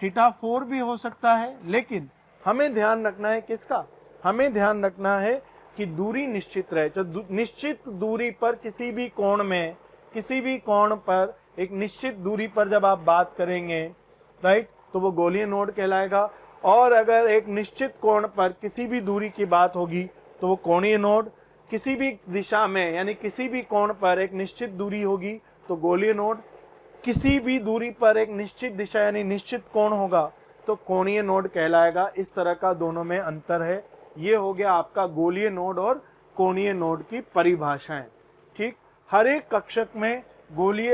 S1: θ4 भी हो सकता है, लेकिन हमें ध्यान रखना है किसका? हमें ध्यान रखना है कि दूरी निश्चित रहे। तो निश्चित दूरी पर किसी भी कोण में, किसी भी कोण पर एक निश्चित दूरी पर जब आप बात करेंगे, राइट, तो वो गोलीय नोड कहलाएगा। और अगर एक निश्चित कोण पर किसी भी दूरी की बात होगी तो वो कोणीय नोड। किसी भी दिशा में यानी किसी भी कोण पर एक निश्चित दूरी होगी तो गोलीय नोड। किसी भी दूरी पर एक निश्चित दिशा यानी निश्चित कोण होगा तो कोणीय नोड कहलाएगा। इस तरह का दोनों में अंतर है। ये हो गया आपका गोलीय नोड और कोणीय नोड की परिभाषाएं। ठीक, हर एक कक्षक में गोलीय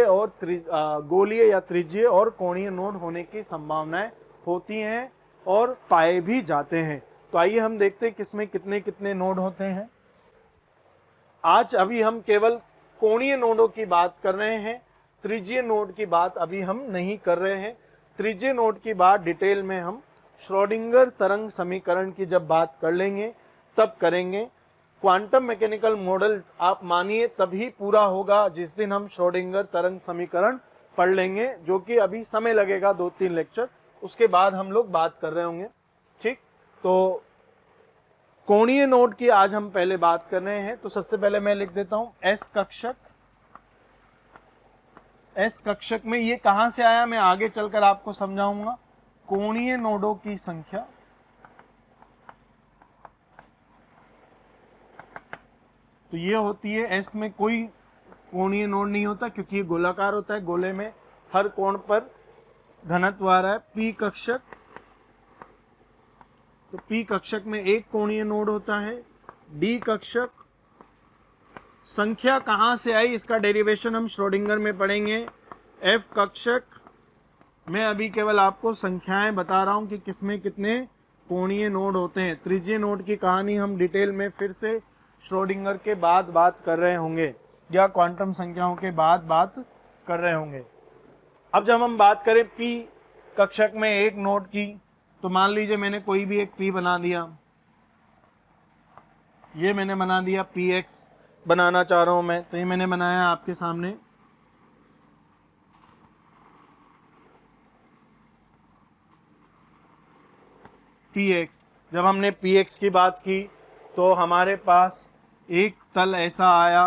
S1: या त्रिज्यीय और कोणीय नोड होने की संभावनाएं होती हैं और पाए भी जाते हैं। तो आइए हम देखते हैं किसमें कितने कितने नोड होते हैं। आज अभी हम केवल कोणीय नोडों की बात कर रहे हैं, त्रिज्यीय नोड की बात अभी हम नहीं कर रहे हैं। त्रिज्यीय नोड की बात डिटेल में हम श्रोडिंगर तरंग समीकरण की जब बात कर लेंगे तब करेंगे। क्वांटम मैकेनिकल मॉडल आप मानिए तभी पूरा होगा जिस दिन हम श्रोडिंगर तरंग समीकरण पढ़ लेंगे, जो कि अभी समय लगेगा 2-3 लेक्चर, उसके बाद हम लोग बात कर रहे होंगे। ठीक, तो कोणीय नोड की आज हम पहले बात कर रहे हैं। तो सबसे पहले मैं लिख देता हूं एस कक्षक। एस कक्षक में ये कहां से आया मैं आगे चलकर आपको समझाऊंगा। कोणीय नोडों की संख्या, तो ये होती है, एस में कोई कोणीय नोड नहीं होता क्योंकि ये गोलाकार होता है, गोले में हर कोण पर घनत्व आ रहा है। पी कक्षक, तो पी कक्षक में एक कोणीय नोड होता है। डी कक्षक, संख्या कहां से आई इसका डेरिवेशन हम श्रोडिंगर में पढ़ेंगे। एफ कक्षक, मैं अभी केवल आपको संख्याएं बता रहा हूं कि किसमें कितने कोणीय नोड होते हैं। त्रिज्यीय नोड की कहानी हम डिटेल में फिर से श्रोडिंगर के बाद बात कर रहे होंगे या क्वांटम संख्याओं के बाद बात कर रहे होंगे। अब जब हम बात करें पी कक्षक में एक नोड की, तो मान लीजिए मैंने कोई भी एक पी बना दिया, ये मैंने बना दिया, पी एक्स बनाना चाह रहा हूं मैं, तो ये मैंने बनाया आपके सामने। पी एक्स, जब हमने पी एक्स की बात की तो हमारे पास एक तल ऐसा आया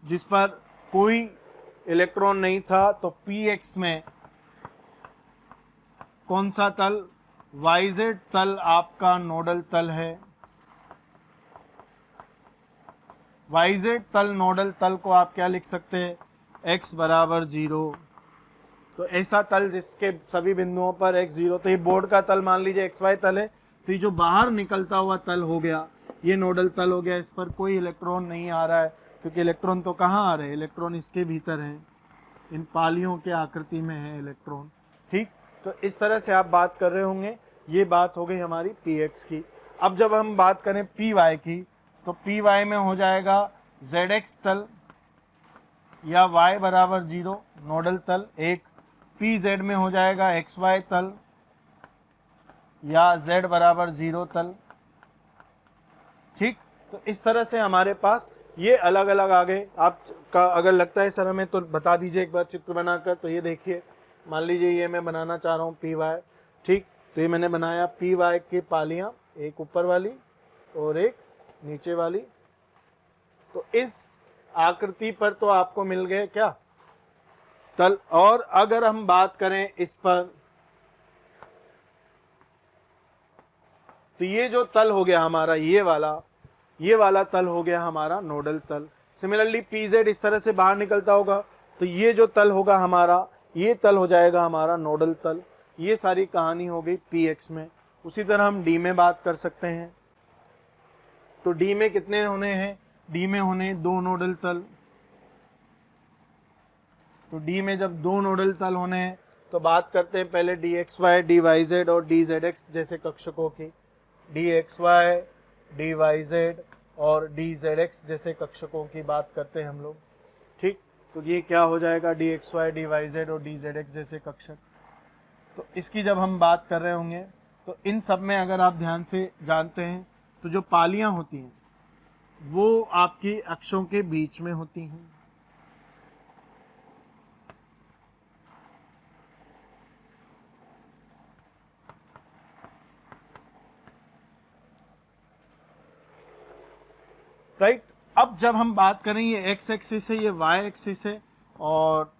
S1: जिस पर कोई इलेक्ट्रॉन नहीं था, तो पी एक्स में कौन सा तल, वाईजेड तल आपका नोडल तल है। वाईजेड तल नोडल तल को आप क्या लिख सकते हैं, x बराबर 0। तो ऐसा तल जिसके सभी बिंदुओं पर x 0, तो ये बोर्ड का तल मान लीजिए xy तल है, तो ये जो बाहर निकलता हुआ तल हो गया ये नोडल तल हो गया। इस पर कोई इलेक्ट्रॉन नहीं आ रहा है क्योंकि इलेक्ट्रॉन तो कहाँ आ रहे हैं, इलेक्ट्रॉन इसके भीतर हैं, इन पालियों के आकृति में है इलेक्ट्रॉन। ठीक, तो इस तरह से आप बात कर रहे होंगे। ये बात हो गई हमारी पी एक्स की। अब जब हम बात करें पी वाई की, तो पी वाई में हो जाएगा जेड एक्स तल या y बराबर 0 नोडल तल एक। पी जेड में हो जाएगा एक्स वाई तल या z बराबर 0 तल। ठीक, तो इस तरह से हमारे पास ये अलग अलग आ गए। आपका अगर लगता है सर हमें तो बता दीजिए एक बार चित्र बनाकर। तो ये देखिए, मान लीजिए ये मैं बनाना चाह रहा हूँ पी वाई। ठीक, तो ये मैंने बनाया पी वाई की पालियाँ, एक ऊपर वाली और एक नीचे वाली। तो इस आकृति पर तो आपको मिल गए क्या, तल। और अगर हम बात करें इस पर, तो ये जो तल हो गया हमारा ये वाला तल हो गया हमारा नोडल तल। सिमिलरली पी जेड इस तरह से बाहर निकलता होगा, तो ये जो तल होगा हमारा, ये तल हो जाएगा हमारा नोडल तल। ये सारी कहानी हो गई पी एक्स में। उसी तरह हम डी में बात कर सकते हैं। तो डी में कितने होने हैं, डी में होने 2 नोडल तल। तो डी में जब 2 नोडल तल होने हैं तो बात करते हैं पहले d x y, d y z और डी जेड एक्स जैसे कक्षकों की। D x y, d y z और डी जेड एक्स जैसे कक्षकों की बात करते हैं हम लोग। ठीक, तो ये क्या हो जाएगा, d x y, d y z और डी जेड एक्स जैसे कक्षक। तो इसकी जब हम बात कर रहे होंगे तो इन सब में अगर आप ध्यान से जानते हैं तो जो पालियां होती हैं वो आपकी अक्षों के बीच में होती हैं। राइट, अब जब हम बात करें ये एक्स एक्सिस है, ये वाई एक्सिस है और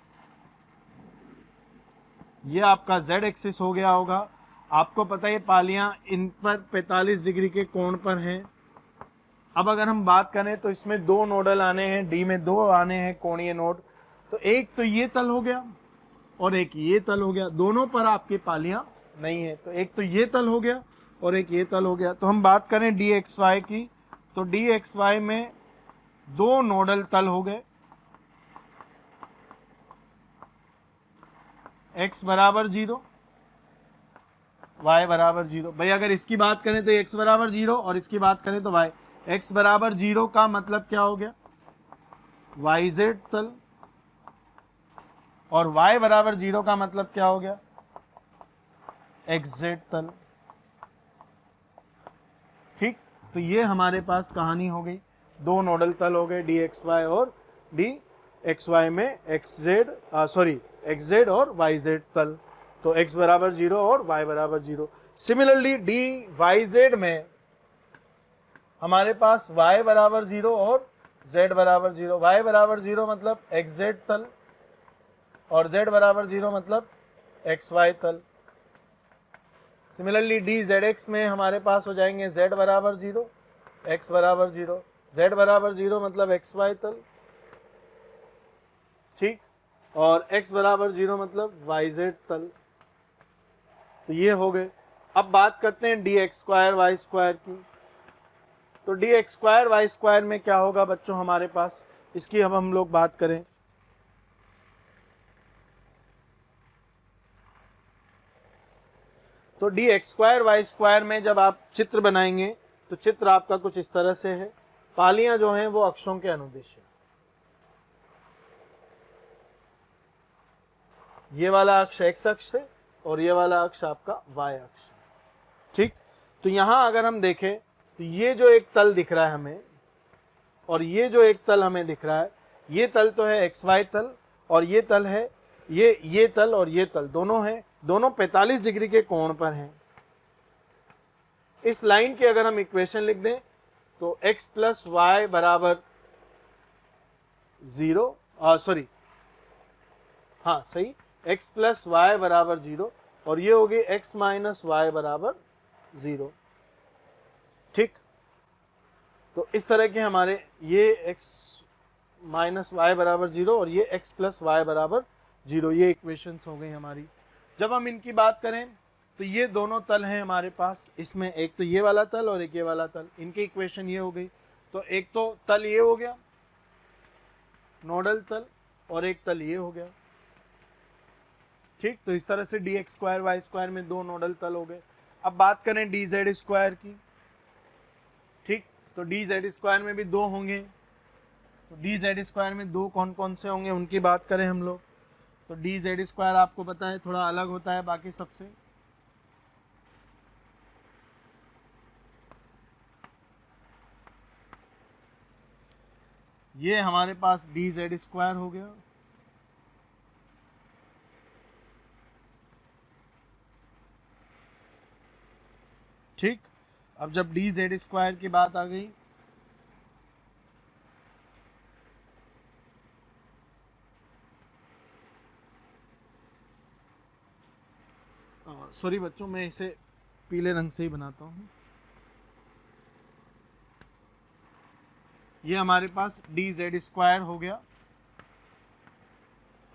S1: ये आपका जेड एक्सिस हो गया होगा। आपको पता है पालियां इन पर 45 डिग्री के कोण पर हैं। अब अगर हम बात करें तो इसमें 2 नोडल आने हैं, डी में 2 आने हैं कोणीय नोड। तो एक तो ये तल हो गया और एक ये तल हो गया, दोनों पर आपकी पालियां नहीं है। तो एक तो ये तल हो गया और एक ये तल हो गया। तो हम बात करें डी एक्स वाई की, तो डी एक्स वाई में 2 नोडल तल हो गए, x बराबर 0, y बराबर 0। भाई अगर इसकी बात करें तो x बराबर 0 और इसकी बात करें तो y। x बराबर 0 का मतलब क्या हो गया, yz तल, और y बराबर 0 का मतलब क्या हो गया, xz तल। ठीक, तो ये हमारे पास कहानी हो गई, 2 नोडल तल हो गए डी एक्स वाई और डी एक्स वाई में एक्स जेड और वाई जेड तल, तो x बराबर 0 और y बराबर 0। सिमिलरली डी वाई जेड में हमारे पास y बराबर 0 और z बराबर 0, y बराबर 0 मतलब एक्स जेड तल और z बराबर 0 मतलब एक्स वाई तल। सिमिलरली डी जेड एक्स में हमारे पास हो जाएंगे z बराबर 0, x बराबर 0, z बराबर 0 मतलब एक्स वाई तल, ठीक, और x बराबर 0 मतलब वाई जेड तल। तो ये हो गए। अब बात करते हैं d x square y square की। तो d x square y square में क्या होगा बच्चों हमारे पास, इसकी अब हम लोग बात करें। तो d x square y square में जब आप चित्र बनाएंगे तो चित्र आपका कुछ इस तरह से है। पालियां जो हैं वो अक्षों के अनुदिश है। ये वाला अक्ष एक्स अक्ष है और ये वाला अक्ष आपका वाई अक्ष है, ठीक। तो यहां अगर हम देखें तो ये जो एक तल दिख रहा है हमें और ये जो एक तल हमें दिख रहा है, ये तल तो है एक्स वाई तल और ये तल है ये तल और ये तल दोनों हैं, दोनों 45 डिग्री के कोण पर हैं। इस लाइन की अगर हम इक्वेशन लिख दें तो x प्लस वाई बराबर 0, x प्लस वाई बराबर 0 और ये होगी x माइनस वाई बराबर 0, ठीक। तो इस तरह के हमारे ये x माइनस वाई बराबर 0 और ये x प्लस वाई बराबर 0, ये इक्वेशंस हो गई हमारी। जब हम इनकी बात करें तो ये दोनों तल हैं हमारे पास, इसमें एक तो ये वाला तल और एक ये वाला तल, इनकी इक्वेशन ये हो गई। तो एक तो तल ये हो गया नोडल तल और एक तल ये हो गया, ठीक। तो इस तरह से d x square y square में दो नोडल तल हो गए। अब बात करें डी जेड स्क्वायर की, ठीक। तो डी जेड स्क्वायर में भी दो होंगे। तो डी जेड स्क्वायर में दो कौन कौन से होंगे उनकी बात करें हम लोग। तो डी जेड स्क्वायर आपको पता है थोड़ा अलग होता है बाकी सबसे। ये हमारे पास डी जेड स्क्वायर हो गया, ठीक। अब जब डी जेड स्क्वायर की बात आ गई सॉरी बच्चों, मैं इसे पीले रंग से ही बनाता हूँ। ये हमारे पास डी जेड स्क्वायर हो गया।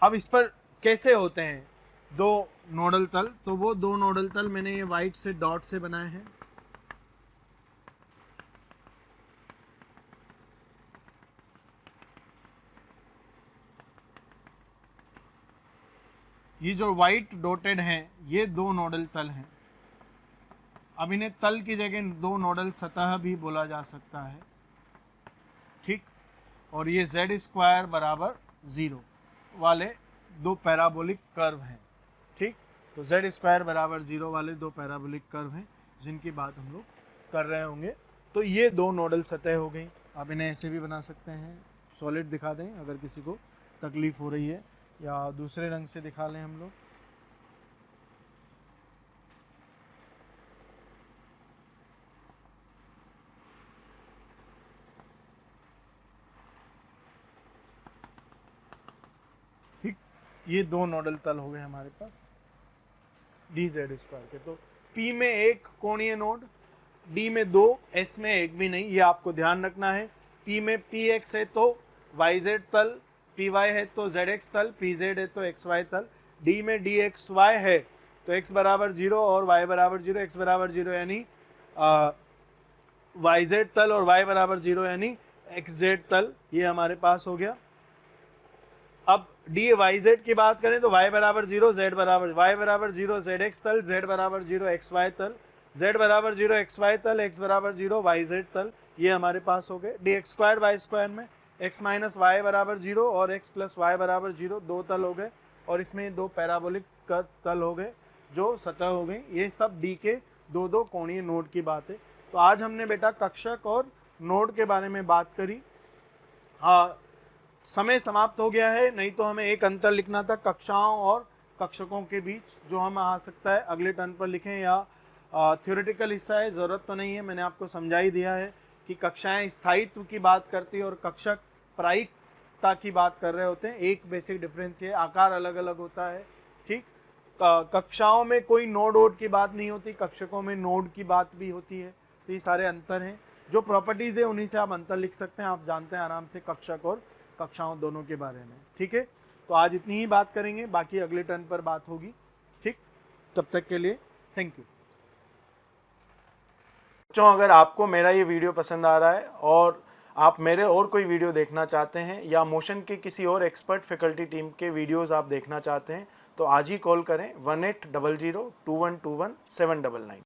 S1: अब इस पर कैसे होते हैं दो नोडल तल, तो वो दो नोडल तल मैंने ये वाइट से डॉट से बनाए हैं। ये जो वाइट डॉटेड हैं ये दो नोडल तल हैं। अब इन्हें तल की जगह दो नोडल सतह भी बोला जा सकता है, ठीक। और ये जेड स्क्वायर बराबर 0 वाले दो पैराबोलिक कर्व हैं, ठीक। तो जेड स्क्वायर बराबर 0 वाले दो पैराबोलिक कर्व हैं जिनकी बात हम लोग कर रहे होंगे। तो ये दो नोडल सतह हो गई। आप इन्हें ऐसे भी बना सकते हैं, सॉलिड दिखा दें अगर किसी को तकलीफ हो रही है, या दूसरे रंग से दिखा लें हम लोग। ठीक, ये दो नोडल तल हो गए हमारे पास डी जेड स्क्वायर के। तो P में एक कोणीय नोड, D में दो, S में एक भी नहीं, ये आपको ध्यान रखना है। P में PX है तो YZ तल, PY है तो ZX तल, PZ है तो XY तल। D में DXY है तो x बराबर 0 और y बराबर 0, x बराबर 0 यानी YZ तल और y बराबर 0 यानी XZ तल, ये हमारे पास हो गया। अब DYZ की बात करें तो y बराबर 0, y बराबर 0 ZX तल, z बराबर 0 XY तल, z बराबर 0 XY तल, x बराबर 0 YZ तल, ये हमारे पास हो गए। D x square y square में x माइनस वाई बराबर 0 और x प्लस वाई बराबर 0 दो तल हो गए और इसमें दो पैराबोलिक तल हो गए जो सतह हो गई। ये सब D के दो दो कोणीय नोड की बात है। तो आज हमने बेटा कक्षक और नोड के बारे में बात करी। हाँ, समय समाप्त हो गया है, नहीं तो हमें एक अंतर लिखना था कक्षाओं और कक्षकों के बीच, जो हमें आ सकता है अगले टर्न पर लिखें, या थ्योरेटिकल हिस्सा है, ज़रूरत तो नहीं है, मैंने आपको समझा ही दिया है कि कक्षाएं स्थायित्व की बात करती है और कक्षक प्रायिकता की बात कर रहे होते हैं। एक बेसिक डिफरेंस ये, आकार अलग अलग होता है, ठीक। कक्षाओं में कोई नोड वोड की बात नहीं होती, कक्षकों में नोड की बात भी होती है। तो ये सारे अंतर हैं, जो प्रॉपर्टीज़ है उन्हीं से आप अंतर लिख सकते हैं, आप जानते हैं आराम से कक्षक और कक्षाओं दोनों के बारे में, ठीक है। तो आज इतनी ही बात करेंगे, बाकी अगले टर्न पर बात होगी, ठीक। तब तक के लिए थैंक यू बच्चों। अगर आपको मेरा ये वीडियो पसंद आ रहा है और आप मेरे और कोई वीडियो देखना चाहते हैं, या मोशन के किसी और एक्सपर्ट फैकल्टी टीम के वीडियोस आप देखना चाहते हैं, तो आज ही कॉल करें 1800 2121 799।